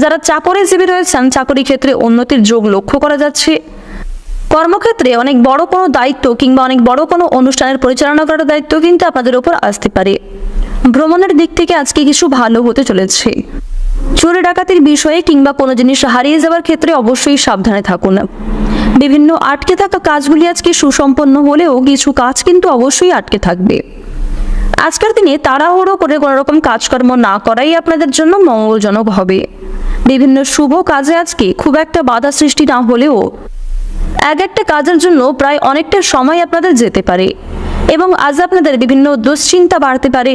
যারা চাকরিজীবী রয়েছেন, চাকরি ক্ষেত্রে উন্নতির যোগ লক্ষ্য করা যাচ্ছে। কর্মক্ষেত্রে অনেক বড় কোনো দায়িত্ব কিংবা অনেক বড় কোনো অনুষ্ঠানের পরিচালনা করার দায়িত্ব কিন্তু আপনাদের উপর আসতে পারে। ভ্রমণের দিক থেকে আজকে কিছু ভালো হতে চলেছে। চুরি ডাকাতির বিষয়ে কিংবা কোনো জিনিস হারিয়ে যাওয়ার ক্ষেত্রে অবশ্যই সাবধানে থাকুন। বিভিন্ন আটকে থাকা কাজগুলি আজকে সুসম্পন্ন হলেও কিছু কাজ কিন্তু অবশ্যই আটকে থাকবে। আজকের দিনে তাড়াহুড়ো করে কোনো রকম কাজকর্ম না করাই আপনাদের জন্য মঙ্গলজনক হবে। বিভিন্ন শুভ কাজে আজকে খুব একটা বাধা সৃষ্টি না হলেও এক একটা কাজের জন্য প্রায় অনেকটা সময় আপনাদের যেতে পারে এবং আজ আপনাদের বিভিন্ন দুশ্চিন্তা বাড়তে পারে।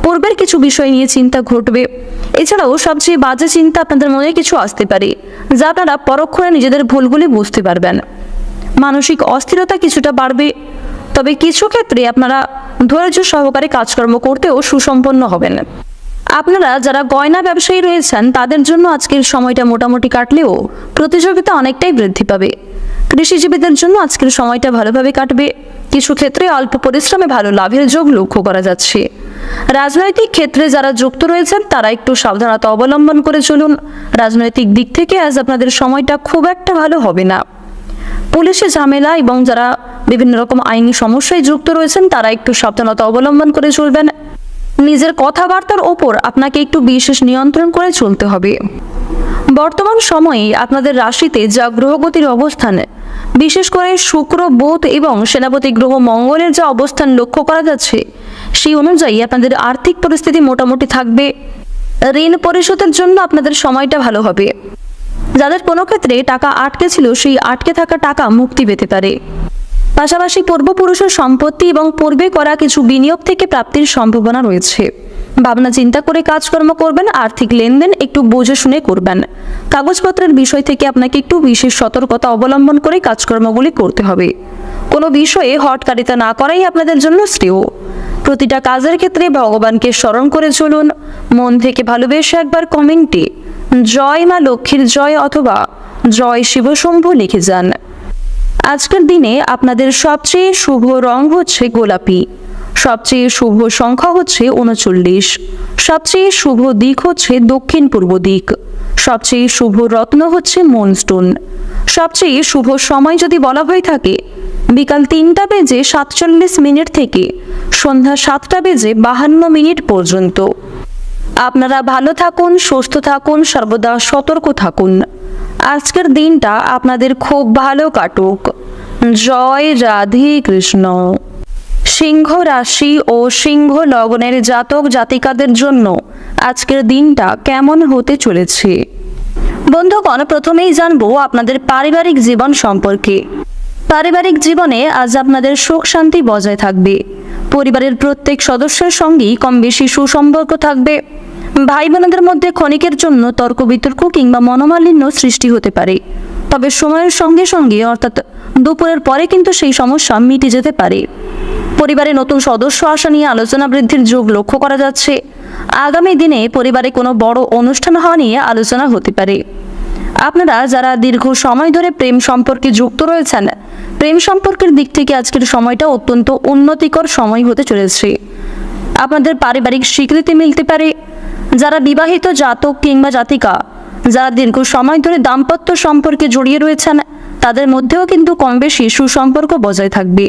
পূর্বের কিছু বিষয় নিয়ে চিন্তা ঘটবে। এছাড়াও সবচেয়ে বাজে চিন্তা আপনাদের মনে কিছু আসতে পারে, যা আপনারা পরক্ষণে নিজেদের ভুলগুলি বুঝতে পারবেন। মানসিক অস্থিরতা কিছুটা বাড়বে, তবে কিছু ক্ষেত্রে আপনারা ধৈর্য সহকারে কাজকর্ম করতেও সুসম্পন্ন হবেন। আপনারা যারা গয়না ব্যবসায়ী রয়েছেন তাদের জন্য আজকের সময়টা মোটামুটি কাটলেও প্রতিযোগিতা অনেকটাই বৃদ্ধি পাবে। কৃষিজীবীদের জন্য আজকের সময়টা ভালোভাবে কাটবে। কিছু ক্ষেত্রে অল্প পরিশ্রমে ভালো লাভের যোগ লক্ষ্য করা যাচ্ছে। রাজনৈতিক ক্ষেত্রে যারা যুক্ত রয়েছেন তারা একটু সাবধানতা অবলম্বন করে চলুন। রাজনৈতিক দিক থেকে আজ আপনাদের সময়টা খুব একটা ভালো হবে না। পুলিশে ঝামেলা এবং যারা বিভিন্ন রকম আইনি সমস্যায় যুক্ত রয়েছেন তারা একটু সাবধানতা অবলম্বন করে চলবেন। নিজের কথাবার্তার ওপর আপনাকে একটু বিশেষ নিয়ন্ত্রণ করে চলতে হবে। বর্তমান সময়ে আপনাদের রাশিতে যা গ্রহগতির অবস্থান, বিশেষ করে শুক্র, বুধ এবং সেনাপতি গ্রহ মঙ্গলের যা অবস্থান লক্ষ্য করা যাচ্ছে, সেই অনুযায়ী আপনাদের আর্থিক পরিস্থিতি মোটামুটি থাকবে। ঋণ পরিশোধের জন্য আপনাদের সময়টা ভালো হবে। যাদের কোনো ক্ষেত্রে টাকা আটকে ছিল সেই আটকে থাকা টাকা মুক্তি পেতে পারে। পাশাপাশি পূর্বপুরুষের সম্পত্তি এবং পূর্বে করা কিছু বিনিয়োগ থেকে প্রাপ্তির সম্ভাবনা রয়েছে। ভাবনা চিন্তা করে কাজকর্ম করবেন। আর্থিক লেনদেন একটু বুঝে শুনে করবেন। কাগজপত্রের বিষয় থেকে আপনাকে একটু বিশেষ সতর্কতা অবলম্বন করে কাজকর্মগুলি করতে হবে। কোনো বিষয়ে হটকারিতা না করাই আপনাদের জন্য শ্রেয়। প্রতিটা কাজের ক্ষেত্রে ভগবানকে স্মরণ করে চলুন। মন থেকে ভালোবেসে একবার কমেন্টে জয় মা লক্ষ্মীর জয় অথবা জয় শিবশম্ভু লিখে যান। আজকের দিনে আপনাদের সবচেয়ে শুভ রং হচ্ছে গোলাপি, সবচেয়ে শুভ সংখ্যা হচ্ছে 39, সবচেয়ে শুভ দিক হচ্ছে দক্ষিণ পূর্ব দিক, সবচেয়ে শুভ রত্ন হচ্ছে মুনস্টোন। সবচেয়ে শুভ সময় যদি বলা হয়ে থাকে বিকাল 3:47 থেকে সন্ধ্যা 7:52 পর্যন্ত। আপনারা ভালো থাকুন, সুস্থ থাকুন, সর্বদা সতর্ক থাকুন। আজকের দিনটা আপনাদের খুব ভালো কাটুক। জয় রাধে কৃষ্ণ। সিংহ রাশি ও সিংহ লগ্নের জাতক জাতিকাদের জন্য আজকের দিনটা কেমন হতে চলেছে? বন্ধুগণ, প্রথমেই জানবো আপনাদের পারিবারিক জীবন সম্পর্কে। পারিবারিক জীবনে আজ আপনাদের সুখ শান্তি বজায় থাকবে। পরিবারের প্রত্যেক সদস্যের সঙ্গেই কম বেশি সুসম্পর্ক থাকবে। ভাই বোনদের মধ্যে ক্ষণিকের জন্য তর্ক বিতর্ক কিংবা মনোমালিন্য সৃষ্টি হতে পারে, তবে সময়ের সঙ্গে সঙ্গে অর্থাৎ দুপুরের পরে কিন্তু সেই সমস্যা মিটে যেতে পারে। পরিবারে নতুন সদস্য আসা নিয়ে আলোচনা বৃদ্ধির যোগ লক্ষ্য করা যাচ্ছে। আগামী দিনে পরিবারে কোনো বড় অনুষ্ঠান হওয়া নিয়ে আলোচনা হতে পারে। আপনারা যারা দীর্ঘ সময় ধরে প্রেম সম্পর্কে যুক্ত রয়েছেন, প্রেম সম্পর্কের দিক থেকে আজকের সময়টা অত্যন্ত উন্নতিকর সময় হতে চলেছে। আপনাদের পারিবারিক স্বীকৃতি মিলতে পারে। যারা বিবাহিত জাতক কিংবা জাতিকা, যারা দীর্ঘ সময় ধরে দাম্পত্য সম্পর্কে জড়িয়ে রয়েছেন, তাদের মধ্যেও কিন্তু কম বেশি সুসম্পর্ক বজায় থাকবে।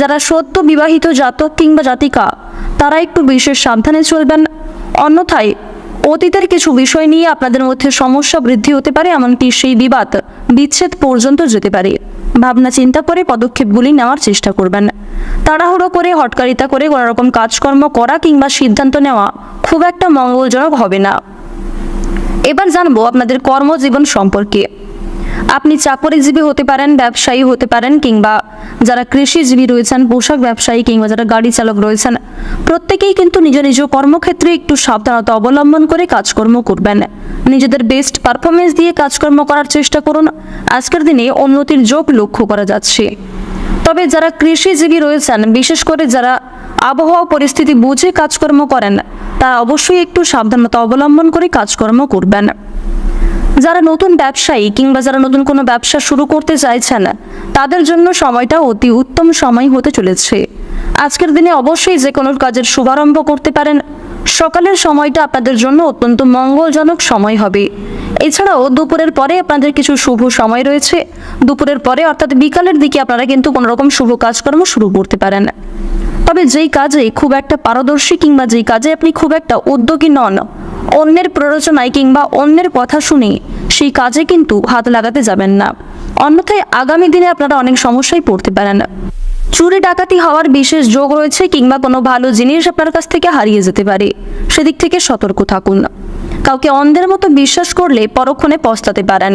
যারা সদ্য বিবাহিত জাতক কিংবা জাতিকা, তারা একটু বিশেষ সাবধানে চলবেন। অন্যথায় অতীতের কিছু বিষয় নিয়ে আপনাদের মধ্যে সমস্যা বৃদ্ধি হতে পারে, এমনকি সেই বিবাদ বিচ্ছেদ পর্যন্ত যেতে পারে। ভাবনা চিন্তা করে পদক্ষেপগুলি নেওয়ার চেষ্টা করবেন। তাড়াহুড়ো করে হটকারিতা করে কোনো রকম কাজকর্ম করা কিংবা সিদ্ধান্ত নেওয়া খুব একটা মঙ্গলজনক হবে না। এবার জানবো আপনাদের কর্মজীবন সম্পর্কে। আপনি চাকরিজীবী হতে পারেন, ব্যবসায়ী হতে পারেন, কিংবা যারা কৃষিজীবী রয়েছেন, পোশাক ব্যবসায়ী কিংবা যারা গাড়ি চালক রয়েছেন, প্রত্যেকেই কিন্তু নিজ নিজ কর্মক্ষেত্রে একটু সাবধানতা অবলম্বন করে কাজকর্ম করবেন। নিজেদের বেস্ট পারফরমেন্স দিয়ে কাজকর্ম করার চেষ্টা করুন। আজকের দিনে উন্নতির যোগ লক্ষ্য করা যাচ্ছে। তবে যারা কৃষিজীবী রয়েছেন, বিশেষ করে যারা আবহাওয়া পরিস্থিতি বুঝে কাজকর্ম করেন, তারা অবশ্যই একটু সাবধানতা অবলম্বন করে কাজকর্ম করবেন। যারা নতুন ব্যবসায়ী কিংবা যারা নতুন কোনো ব্যবসা শুরু করতে চাইছেন, তাদের জন্য সময়টা অতি উত্তম সময় হতে চলেছে। আজকের দিনে অবশ্যই যে কোনো কাজের শুভারম্ভ করতে পারেন। সকালের সময়টা আপনাদের জন্য অত্যন্ত মঙ্গলজনক সময় হবে। এছাড়াও দুপুরের পরে আপনাদের কিছু শুভ সময় রয়েছে। দুপুরের পরে অর্থাৎ বিকালের দিকে আপনারা কিন্তু কোনো রকম শুভ কাজকর্ম শুরু করতে পারেন। তবে যেই কাজে খুব একটা পারদর্শী কিংবা যেই কাজে আপনি খুব একটা উদ্যোগী নন, অন্যের প্ররোচনায় কিংবা অন্যের কথা শুনে সেই কাজে কিন্তু হাত লাগাতে যাবেন না, অন্যথায় আগামী দিনে আপনারা অনেক সমস্যায় পড়তে পারেন। চুরি ডাকাতি হওয়ার বিশেষ যোগ রয়েছে কিংবা কোনো ভালো জিনিস আপনার কাছ থেকে হারিয়ে যেতে পারে, সেদিক থেকে সতর্ক থাকুন। কাউকে অন্ধের মতো বিশ্বাস করলে পরক্ষণে পস্তাতে পারেন।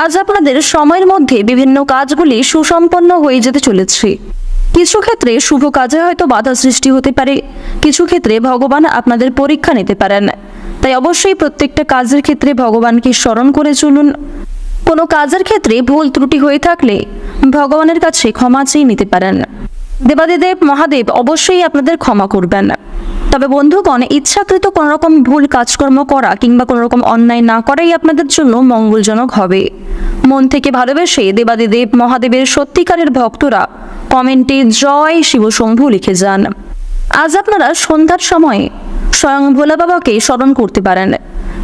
আজ আপনাদের সময়ের মধ্যে বিভিন্ন কাজগুলি সুসম্পন্ন হয়ে যেতে চলেছে। কিছু ক্ষেত্রে শুভ কাজে হয়তো বাধা সৃষ্টি হতে পারে, কিছু ক্ষেত্রে ভগবান আপনাদের পরীক্ষা নিতে পারেন। তাই অবশ্যই প্রত্যেকটা কাজের ক্ষেত্রে ভগবানকে স্মরণ করে চলুন। কোনো কাজের ক্ষেত্রে ভুল ত্রুটি হয়ে থাকলে ভগবানের কাছে ক্ষমা চেয়ে নিতে পারেন। দেবাদিদেব মহাদেব অবশ্যই আপনাদের ক্ষমা করবেন। তবে বন্ধুগণ, ইচ্ছাকৃত কোনো রকম ভুল কাজকর্ম করা কিংবা কোনো রকম অন্যায় না করাই আপনাদের জন্য মঙ্গলজনক হবে। মন থেকে ভালোবেসে দেবাদিদেব মহাদেবের সত্যিকারের ভক্তরা কমেন্টে জয় শিবশম্ভু লিখে যান। আজ আপনারা সন্ধ্যার সময়ে স্বয়ং ভোলা বাবাকে স্মরণ করতে পারেন।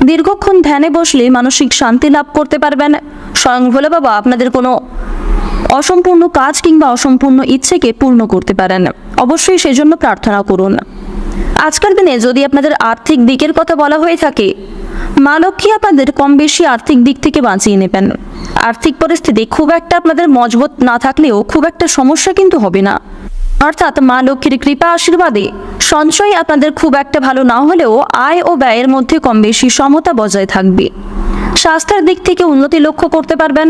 দীর্ঘক্ষণ ধ্যানে বসলে মানসিক শান্তি লাভ করতে পারবেন। স্বয়ং ভোলা বাবা আপনাদের কোনো অসম্পূর্ণ কাজ কিংবা অসম্পূর্ণ ইচ্ছেকে পূর্ণ করতে পারেন। অবশ্যই সেজন্য প্রার্থনা করুন। আজকের দিনে যদি আপনাদের আর্থিক দিকের কথা বলা হয়ে থাকে, মা লক্ষ্মী আপনাদের কম বেশি আর্থিক দিক থেকে বাঁচিয়ে নেবেন। আর্থিক পরিস্থিতি খুব একটা আপনাদের মজবুত না থাকলেও খুব একটা সমস্যা কিন্তু হবে না। অর্থাৎ মা লক্ষ্মীর কৃপা আশীর্বাদে সঞ্চয় আপনাদের খুব একটা ভালো না হলেও আয় ও ব্যয়ের মধ্যে কম বেশি সমতা বজায় থাকবে। স্বাস্থ্যের দিক থেকে উন্নতি লক্ষ্য করতে পারবেন।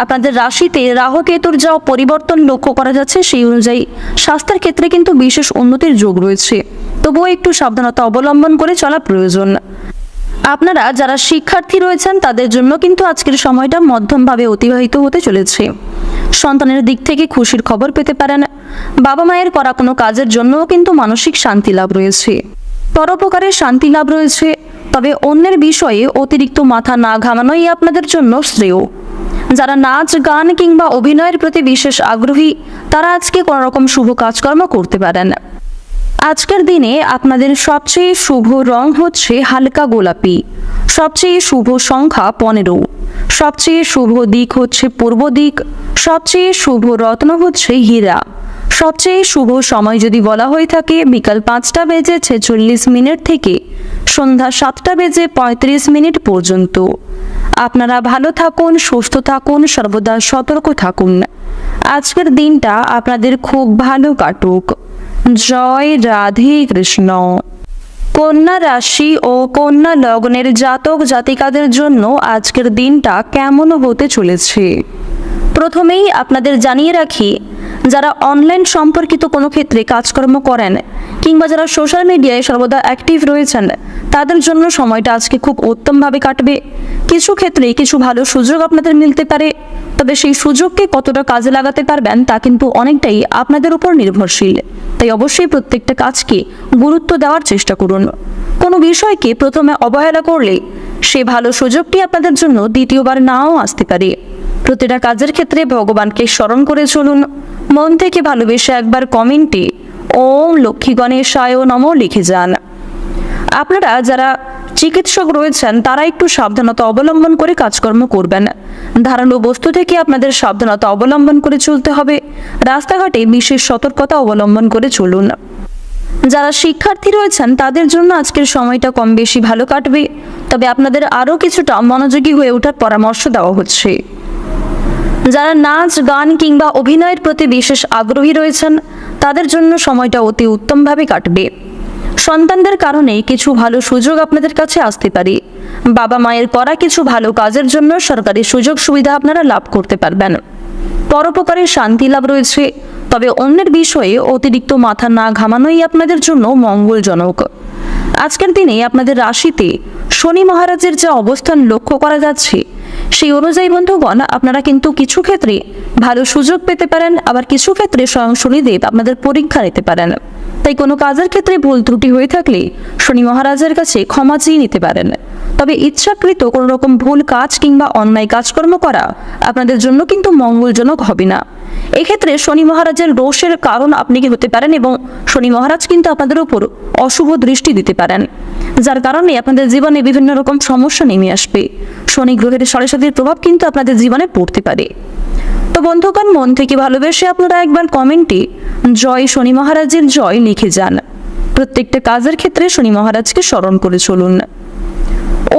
আপনাদের রাশিতে রাহু কেতুর যা পরিবর্তন লক্ষ্য করা যাচ্ছে, সেই অনুযায়ী স্বাস্থ্যের ক্ষেত্রে কিন্তু বিশেষ উন্নতির যোগ রয়েছে। তবুও একটু সাবধানতা অবলম্বন করে চলা প্রয়োজন। আপনারা যারা শিক্ষার্থী রয়েছেন তাদের জন্য কিন্তু আজকের সময়টা মধ্যমভাবে অতিবাহিত হতে চলেছে। সন্তানের দিক থেকে খুশির খবর পেতে পারেন। বাবা মায়ের করা কোনো কাজের জন্যও কিন্তু মানসিক শান্তি লাভ রয়েছে, পরোপকারের শান্তি লাভ রয়েছে। তবে অন্যের বিষয়ে অতিরিক্ত মাথা না ঘামানোই আপনাদের জন্য শ্রেয়। যারা নাচ গান কিংবা অভিনয়ের প্রতি বিশেষ আগ্রহী, তারা আজকে কোনো রকম শুভ কাজকর্ম করতে পারেন। আজকের দিনে আপনাদের সবচেয়ে শুভ রং হচ্ছে হালকা গোলাপি, সবচেয়ে শুভ সংখ্যা 15, সবচেয়ে শুভ দিক হচ্ছে পূর্ব দিক, সবচেয়ে শুভ রত্ন হচ্ছে হীরা। সবচেয়ে শুভ সময় যদি বলা হয়ে থাকে বিকাল 5:46 থেকে সন্ধ্যা 7:35 পর্যন্ত। আপনারা ভালো থাকুন, সুস্থ থাকুন, সর্বদা সতর্ক থাকুন। আজকের দিনটা আপনাদের খুব ভালো কাটুক। জয় রাধে কৃষ্ণ। কন্যা রাশি ও কন্যা লগ্নের জাতক জাতিকাদের জন্য আজকের দিনটা কেমন হতে চলেছে প্রথমেই আপনাদের জানিয়ে রাখি, যারা অনলাইন সম্পর্কিত কোনো ক্ষেত্রে কাজকর্ম করেন কিংবা যারা সোশ্যাল মিডিয়ায় সর্বদা অ্যাক্টিভ রয়েছেন, তাদের জন্য সময়টা আজকে খুব উত্তমভাবে কাটবে। কিছু ক্ষেত্রে কিছু ভালো সুযোগ আপনাদের মিলতে পারে, তবে সেই সুযোগকে কতটা কাজে লাগাতে পারবেন তা কিন্তু অনেকটাই আপনাদের উপর নির্ভরশীল। তাই অবশ্যই প্রত্যেকটা কাজকে গুরুত্ব দেওয়ার চেষ্টা করুন। কোনো বিষয়কে প্রথমে অবহেলা করলে সে ভালো সুযোগটি আপনাদের জন্য দ্বিতীয়বার নাও আসতে পারে। প্রতিটা কাজের ক্ষেত্রে ভগবানকে স্মরণ করে চলুন। মন থেকে ভালোবেসে একবার কমেন্টে ওম লক্ষ্মী গণেশায় নমঃ লিখে যান। আপনারা যারা চিকিৎসক রয়েছেন তারা একটু সাবধানতা অবলম্বন করে কাজকর্ম করবেন। ধারালো বস্তু থেকে আপনাদের সাবধানতা অবলম্বন করে চলতে হবে। রাস্তাঘাটে বিশেষ সতর্কতা অবলম্বন করে চলুন। যারা শিক্ষার্থী রয়েছেন তাদের জন্য আজকের সময়টা কম বেশি ভালো কাটবে, তবে আপনাদের আরও কিছুটা মনোযোগী হয়ে ওঠার পরামর্শ দেওয়া হচ্ছে। যারা নাচ গান কিংবা অভিনয়ের প্রতি বিশেষ আগ্রহী রয়েছেন তাদের জন্য সময়টা অতি উত্তমভাবে কাটবে। সন্তানদের কারণে কিছু ভালো সুযোগ আপনাদের কাছে আসতে পারে। বাবা মায়ের করা কিছু ভালো কাজের জন্য সরকারি সুযোগ সুবিধা আপনারা লাভ করতে পারবেন। পরোপকারের শান্তি লাভ রয়েছে, তবে অন্যের বিষয়ে অতিরিক্ত মাথা না ঘামানোই আপনাদের জন্য মঙ্গলজনক। আজকের দিনে আপনাদের রাশিতে শনি মহারাজের যে অবস্থান লক্ষ্য করা যাচ্ছে, সেই অনুযায়ী বন্ধুগণ আপনারা কিন্তু কিছু ক্ষেত্রে ভালো সুযোগ পেতে পারেন, আবার কিছু ক্ষেত্রে স্বয়ং শনিদেব আপনাদের পরীক্ষা নিতে পারেন। তাই কোনো কাজের ক্ষেত্রে ভুল ত্রুটি হয়ে থাকলে শনি মহারাজের কাছে ক্ষমা চেয়ে নিতে পারেন। তবে ইচ্ছাকৃত কোনো রকম ভুল কাজ কিংবা অন্যায় কাজকর্ম করা আপনাদের জন্য কিন্তু মঙ্গলজনক হবে না। এক্ষেত্রে শনি মহারাজের রোষের কারণ আপনি কি হতে পারেন এবং শনি মহারাজ কিন্তু আপনাদের উপর অশুভ দৃষ্টি দিতে পারেন, যার কারণে আপনাদের জীবনে বিভিন্ন রকম সমস্যা নেমে আসবে। শনি গ্রহের সরাসরি প্রভাব কিন্তু আপনাদের জীবনে পড়তে পারে। তো বন্ধুগণ, মন থেকে ভালোবেসে আপনারা একবার কমেন্টে জয় শনি মহারাজের জয় লিখে যান। প্রত্যেকটা কাজের ক্ষেত্রে শনি মহারাজকে স্মরণ করে চলুন।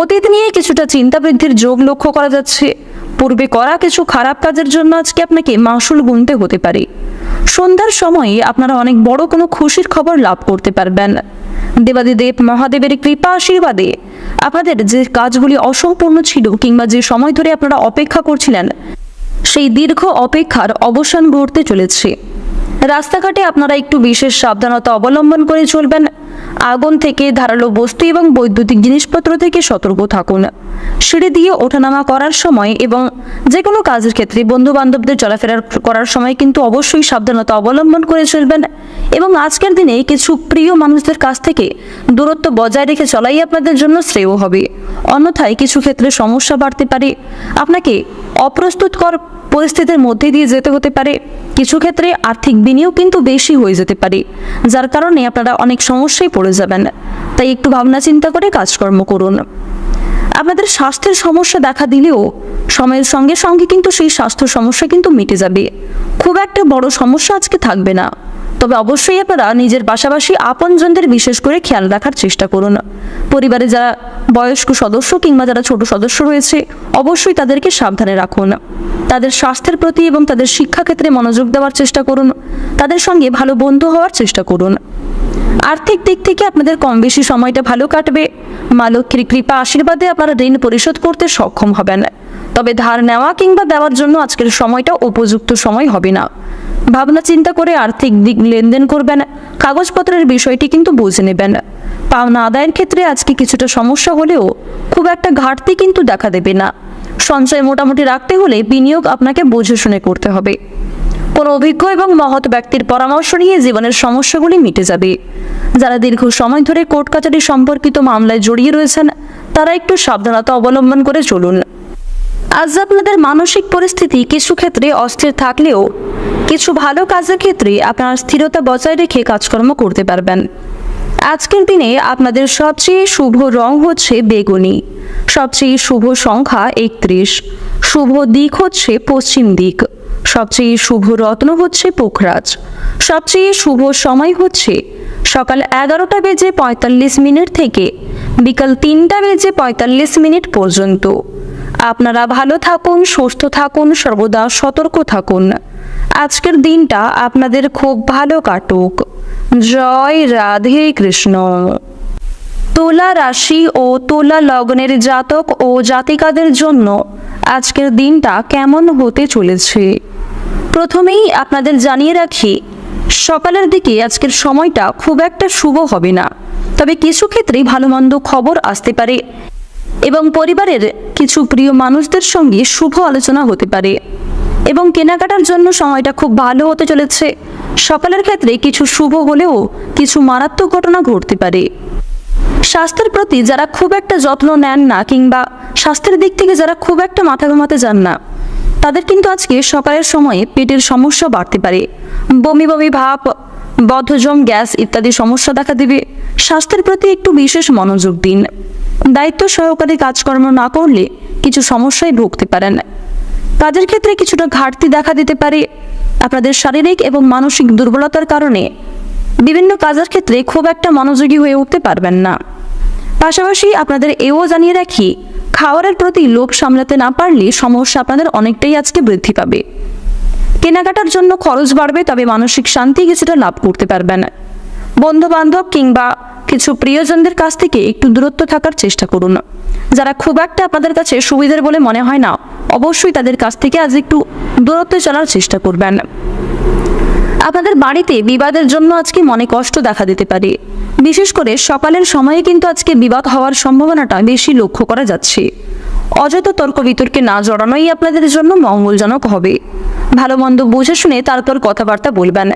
অতীত নিয়ে কিছুটা চিন্তা বৃদ্ধির যোগ লক্ষ্য করা যাচ্ছে। পূর্বে করা কিছু খারাপ কাজের জন্য আজকে আপনাকে মাসুল গুনতে হতে পারে। সন্ধ্যার সময়ে আপনারা অনেক বড় কোনো খুশির খবর লাভ করতে পারবেন। দেবাদিদেব মহাদেবের কৃপা আশীর্বাদে আপনাদের যে কাজগুলি অসম্পূর্ণ ছিল কিংবা যে সময় ধরে আপনারা অপেক্ষা করছিলেন, সেই দীর্ঘ অপেক্ষার অবসান ঘটতে চলেছে। রাস্তাঘাটে আপনারা একটু বিশেষ সাবধানতা অবলম্বন করে চলবেন। আগুন থেকে, ধারালো বস্তু এবং বৈদ্যুতিক জিনিসপত্র থেকে সতর্ক থাকুন। সিঁড়ি দিয়ে ওঠানামা করার সময় এবং যে কোনো কাজের ক্ষেত্রে বন্ধু বান্ধবদের চলাফেরা করার সময় কিন্তু অবশ্যই সাবধানতা অবলম্বন করে চলবেন। এবং আজকের দিনে কিছু প্রিয় মানুষদের কাছ থেকে দূরত্ব বজায় রেখে চলাই আপনাদের জন্য শ্রেয় হবে। অন্যথায় কিছু ক্ষেত্রে সমস্যা বাড়তে পারে, আপনাকে অপ্রস্তুতকর পরিস্থিতির মধ্যে দিয়ে যেতে হতে পারে। কিছু ক্ষেত্রে আর্থিক বিনিয়োগ কিন্তু বেশি হয়ে যেতে পারে, যার কারণে আপনারা অনেক সমস্যায় পড়ে যাবেন। তাই একটু ভাবনা চিন্তা করে কাজকর্ম করুন। আপনাদের স্বাস্থ্যের সমস্যা দেখা দিলেও সময়ের সঙ্গে সঙ্গে কিন্তু সেই স্বাস্থ্য সমস্যা কিন্তু মিটে যাবে। খুব একটা বড় সমস্যা আজকে থাকবে না। তবে অবশ্যই আপনারা নিজের পাশাপাশি আপনজনদের বিশেষ করে খেয়াল রাখার চেষ্টা করুন। পরিবারে যারা বয়স্ক সদস্য কিংবা যারা ছোট সদস্য রয়েছে, অবশ্যই তাদেরকে সাবধানে রাখুন। তাদের স্বাস্থ্যের প্রতি এবং তাদের শিক্ষাক্ষেত্রে মনোযোগ দেওয়ার চেষ্টা করুন। তাদের সঙ্গে ভালো বন্ধু হওয়ার চেষ্টা করুন। আর্থিক দিক থেকে আপনাদের কম বেশি সময়টা ভালো কাটবে। মা লক্ষ্মীর কৃপা আশীর্বাদে আপনারা ঋণ পরিশোধ করতে সক্ষম হবেন। তবে ধার নেওয়া কিংবা দেওয়ার জন্য আজকের সময়টা উপযুক্ত সময় হবে না। ভাবনা চিন্তা করে আর্থিক দিক লেনদেন করবেন। কাগজপত্রের বিষয়টি কিন্তু বুঝে নেবেন। পাওনা আদায়ের ক্ষেত্রে আজকে কিছুটা সমস্যা হলেও খুব একটা ঘাটতি কিন্তু দেখা দেবে না। সঞ্চয় মোটামুটি রাখতে হলে বিনিয়োগ আপনাকে বুঝে শুনে করতে হবে। কোনো অভিজ্ঞ এবং মহৎ ব্যক্তির পরামর্শ নিয়ে জীবনের সমস্যাগুলি মিটে যাবে। যারা দীর্ঘ সময় ধরে কোর্ট কাছারি সম্পর্কিত মামলায় জড়িয়ে রয়েছেন, তারা একটু সাবধানতা অবলম্বন করে চলুন। আজ আপনাদের মানসিক পরিস্থিতি কিছু ক্ষেত্রে অস্থির থাকলেও কিছু ভালো কাজের ক্ষেত্রে আপনার স্থিরতা বজায় রেখে কাজকর্ম করতে পারবেন। আজকের দিনে আপনাদের সবচেয়ে শুভ রং হচ্ছে বেগুনি, সবচেয়ে শুভ সংখ্যা 31, শুভ দিক হচ্ছে পশ্চিম দিক, সবচেয়ে শুভ রত্ন হচ্ছে পোখরাজ, সবচেয়ে শুভ সময় হচ্ছে সকাল 11:45 থেকে বিকাল 3:45 পর্যন্ত। আপনারা ভালো থাকুন, সুস্থ থাকুন, সর্বদা সতর্ক থাকুন। আজকের দিনটা আপনাদের খুব ভালো কাটুক। জয় রাধে কৃষ্ণ। তুলা রাশি ও তুলা লগ্নের জাতক ও জাতিকাদের জন্য আজকের দিনটা কেমন হতে চলেছে প্রথমেই আপনাদের জানিয়ে রাখি, সকালের দিকে আজকের সময়টা খুব একটা শুভ হবে না। তবে কিছু ক্ষেত্রে ভালো মন্দ খবর আসতে পারে এবং পরিবারের কিছু প্রিয় মানুষদের সঙ্গে শুভ আলোচনা হতে পারে এবং কেনাকাটার জন্য সময়টা খুব ভালো হতে চলেছে। সকালের ক্ষেত্রে কিছু শুভ হলেও কিছু মারাত্মক ঘটনা ঘটতে পারে। স্বাস্থ্যের প্রতি যারা খুব একটা যত্ন নেন না কিংবা স্বাস্থ্যের দিক থেকে যারা খুব একটা মাথা ঘামাতে যান না, তাদের কিন্তু আজকে সকালের সময়ে পেটের সমস্যা বাড়তে পারে। বমি বমি ভাব, বদহজম, গ্যাস ইত্যাদি সমস্যা দেখা দেবে। স্বাস্থ্যের প্রতি একটু বিশেষ মনোযোগ দিন। দায়িত্ব সহকারে কাজকর্ম না করলে কিছু সমস্যায় ভুগতে পারেন। কাজের ক্ষেত্রে কিছুটা ঘাটতি দেখা দিতে পারে। আপনাদের শারীরিক এবং মানসিক দুর্বলতার কারণে বিভিন্ন কাজের ক্ষেত্রে খুব একটা মনোযোগী হয়ে উঠতে পারবেন না। পাশাপাশি আপনাদের এও জানিয়ে রাখি, খাওয়ারের প্রতি লোভ সামলাতে না পারলে সমস্যা আপনাদের অনেকটাই আজকে বৃদ্ধি পাবে। কেনাকাটার জন্য খরচ বাড়বে, তবে মানসিক শান্তি কিছুটা লাভ করতে পারবেন। বন্ধু বান্ধব কিংবা কিছু প্রিয়জনদের কাছ থেকে একটু দূরত্ব থাকার চেষ্টা করুন। যারা খুব একটা আপনাদের কাছে সুবিধার বলে মনে হয় না, অবশ্যই তাদের কাছ থেকে আজ একটু দূরত্বে চলার চেষ্টা করবেন। আপনাদের বাড়িতে বিবাদের জন্য আজকে মনে কষ্ট দেখা দিতে পারে। বিশেষ করে সকালের সময়ে কিন্তু আজকে বিবাদ হওয়ার সম্ভাবনাটা বেশি লক্ষ্য করা যাচ্ছে। অযথা তর্ক বিতর্কে না জড়ানোই আপনাদের জন্য মঙ্গলজনক হবে। ভালো মন্দ বুঝে শুনে তারপর কথাবার্তা বলবেন।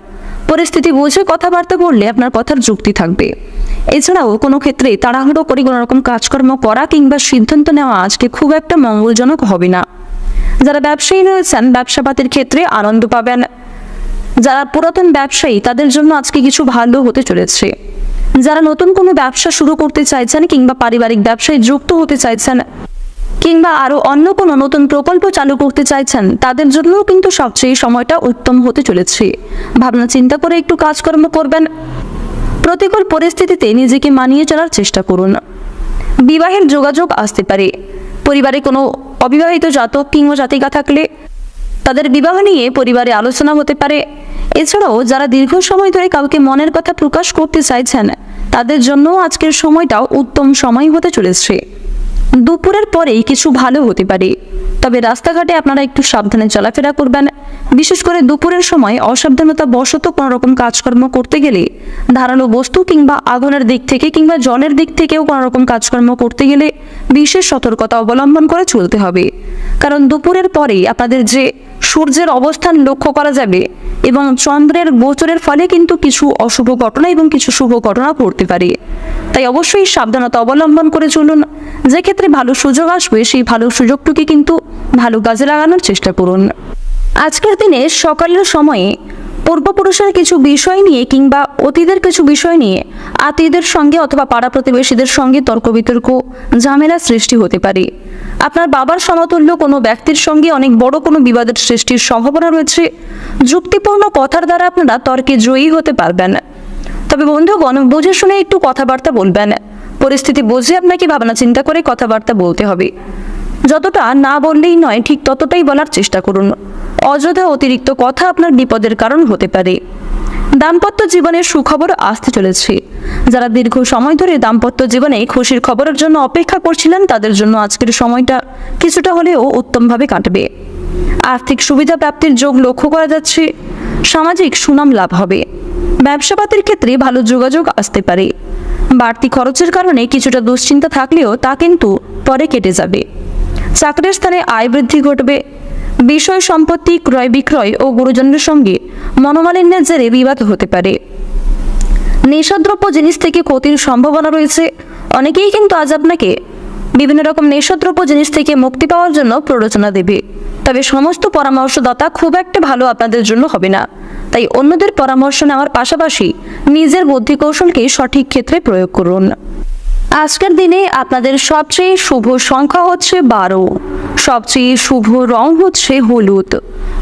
পরিস্থিতি বুঝে কথাবার্তা বললে আপনার কথার যুক্তি থাকবে। এছাড়াও কোনো ক্ষেত্রে তাড়াহুড়ো করে কোনো রকম কাজকর্ম করা কিংবা সিদ্ধান্ত নেওয়া আজকে খুব একটা মঙ্গলজনক হবে না। যারা ব্যবসায়ী রয়েছেন ব্যবসাপাতির ক্ষেত্রে আনন্দ পাবেন। যারা পুরাতন ব্যবসায়ী তাদের জন্য আজকে কিছু ভালো হতে চলেছে। যারা নতুন কোনো ব্যবসা শুরু করতে চাইছেন কিংবা পারিবারিক ব্যবসায় যুক্ত হতে চাইছেন কিংবা আরো অন্য কোনো নতুন প্রকল্প চালু করতে চাইছেন তাদের জন্যও কিন্তু সবচেয়ে সময়টা উত্তম হতে চলেছে। ভাবনা চিন্তা করে একটু কাজকর্ম করবেন। প্রতিকূল পরিস্থিতিতে নিজেকে মানিয়ে চলার চেষ্টা করুন। বিবাহের যোগাযোগ আসতে পারে। পরিবারে কোনো অবিবাহিত জাতক কিংবা জাতিকা থাকলে তাদের বিবাহ নিয়ে পরিবারে আলোচনা হতে পারে। এছাড়াও যারা দীর্ঘ সময় ধরে কাউকে মনের কথা প্রকাশ করতে চাইছেন তাদের জন্য আজকের সময়টাও উত্তম সময় হতে চলেছে। দুপুরের পরেই কিছু ভালো হতে পারে, তবে রাস্তাঘাটে আপনারা একটু সাবধানে চলাফেরা করবেন। বিশেষ করে দুপুরের সময় অসাবধানতা বশত কোনো রকম কাজকর্ম করতে গেলে, ধারালো বস্তু কিংবা আগুনের দিক থেকে কিংবা জলের দিক থেকেও কোনো রকম কাজকর্ম করতে গেলে বিশেষ সতর্কতা অবলম্বন করে চলতে হবে। কারণ দুপুরের পরেই আপনাদের যে সূর্যের অবস্থান লক্ষ্য করা যাবে এবং চন্দ্রের গোচরের ফলে কিন্তু কিছু অশুভ ঘটনা এবং কিছু শুভ ঘটনা ঘটতে পারে। তাই অবশ্যই সাবধানতা অবলম্বন করে চলুন। যে ক্ষেত্রে ভালো সুযোগ আসবে সেই ভালো সুযোগটুকে কিন্তু ভালো কাজে লাগানোর চেষ্টা করুন। আজকের দিনে সকালের সময়ে পূর্বপুরুষের কিছু বিষয় নিয়ে কিংবা অতীতের কিছু বিষয় নিয়ে আত্মীয়দের সঙ্গে অথবা পাড়া প্রতিবেশীদের সঙ্গে তর্ক বিতর্ক ঝামেলা সৃষ্টি হতে পারে। আপনার বাবার সমতুল্য কোনো ব্যক্তির সঙ্গে অনেক বড় কোনো বিবাদের সৃষ্টির সম্ভাবনা রয়েছে। যুক্তিপূর্ণ কথার দ্বারা আপনারা তর্কে জয়ী হতে পারবেন। তবে বন্ধুগণ, বুঝে শুনে একটু কথাবার্তা বলবেন। পরিস্থিতি বুঝে আপনাকে ভাবনা চিন্তা করে কথাবার্তা বলতে হবে। যতটা না বললেই নয় ঠিক ততটাই বলার চেষ্টা করুন। অযথা অতিরিক্ত কথা আপনার বিপদের কারণ হতে পারে। দাম্পত্য জীবনের সুখবর আসতে চলেছে। যারা দীর্ঘ সময় ধরে দাম্পত্য জীবনে খুশির খবরের জন্য অপেক্ষা করছিলেন তাদের জন্য আজকের সময়টা কিছুটা হলেও উত্তমভাবে কাটবে। আর্থিক সুবিধা প্রাপ্তির যোগ লক্ষ্য করা যাচ্ছে। সামাজিক সুনাম লাভ হবে। ব্যবসাপাতির ক্ষেত্রে ভালো যোগাযোগ আসতে পারে। বাড়তি খরচের কারণে কিছুটা দুশ্চিন্তা থাকলেও তা কিন্তু পরে কেটে যাবে। চাকরির স্থানে আয় বৃদ্ধি ঘটবে। বিষয় সম্পত্তি ক্রয় বিক্রয় ও গুরুজনদের সঙ্গে মনোমালিন্যের জেরে বিবাদ হতে পারে। নেশাদ্রব্য জিনিস থেকে ক্ষতির সম্ভাবনা রয়েছে। অনেকেই কিন্তু আজ আপনাকে বিভিন্ন রকম নেশাদ্রব্য জিনিস থেকে মুক্তি পাওয়ার জন্য প্ররোচনা দেবে। তবে সমস্ত পরামর্শদাতা খুব একটা ভালো আপনাদের জন্য হবে না। তাই অন্যদের পরামর্শ নেওয়ার পাশাপাশি নিজের বুদ্ধি কৌশলকে সঠিক ক্ষেত্রে প্রয়োগ করুন। আজকের দিনে আপনাদের সবচেয়ে শুভ সংখ্যা হচ্ছে 12, সবচেয়ে শুভ রং হচ্ছে হলুদ,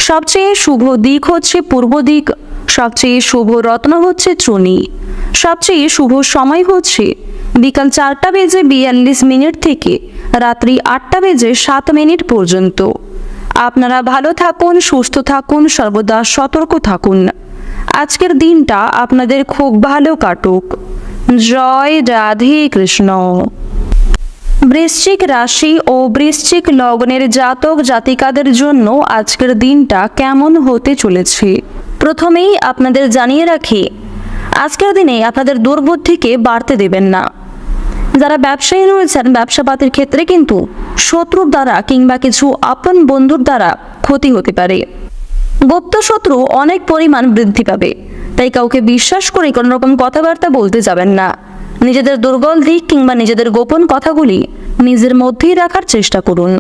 সবচেয়ে শুভ দিক হচ্ছে পূর্ব দিক, সবচেয়ে শুভ রত্ন হচ্ছে চুনি, সবচেয়ে শুভ সময় হচ্ছে বিকাল 4:42 থেকে রাত্রি 8:07 পর্যন্ত। আপনারা ভালো থাকুন, সুস্থ থাকুন, সর্বদা সতর্ক থাকুন। আজকের দিনটা আপনাদের খুব ভালো কাটুক। জয় রাধে কৃষ্ণ। বৃশ্চিক রাশি ও বৃশ্চিক লগ্নের জাতক জাতিকাদের জন্য আজকের দিনটা কেমন হতে চলেছে প্রথমেই আপনাদের জানিয়ে রাখি, আজকের দিনে আপনাদের দুর্বুদ্ধিকে বাড়তে দেবেন না। যারা ব্যবসায়ী রয়েছেন ব্যবসাপাতির ক্ষেত্রে কিন্তু শত্রুর দ্বারা কিংবা কিছু আপন বন্ধুর দ্বারা ক্ষতি হতে পারে। গুপ্ত শত্রু অনেক পরিমাণ বৃদ্ধি পাবে। তাই কাউকে বিশ্বাস করে কোনো রকম কথাবার্তা বলতে যাবেন না। নিজেদের দুর্বল দিক কিংবা নিজেদের গোপন কথাগুলি নিজের মধ্যেই রাখার চেষ্টা করুন।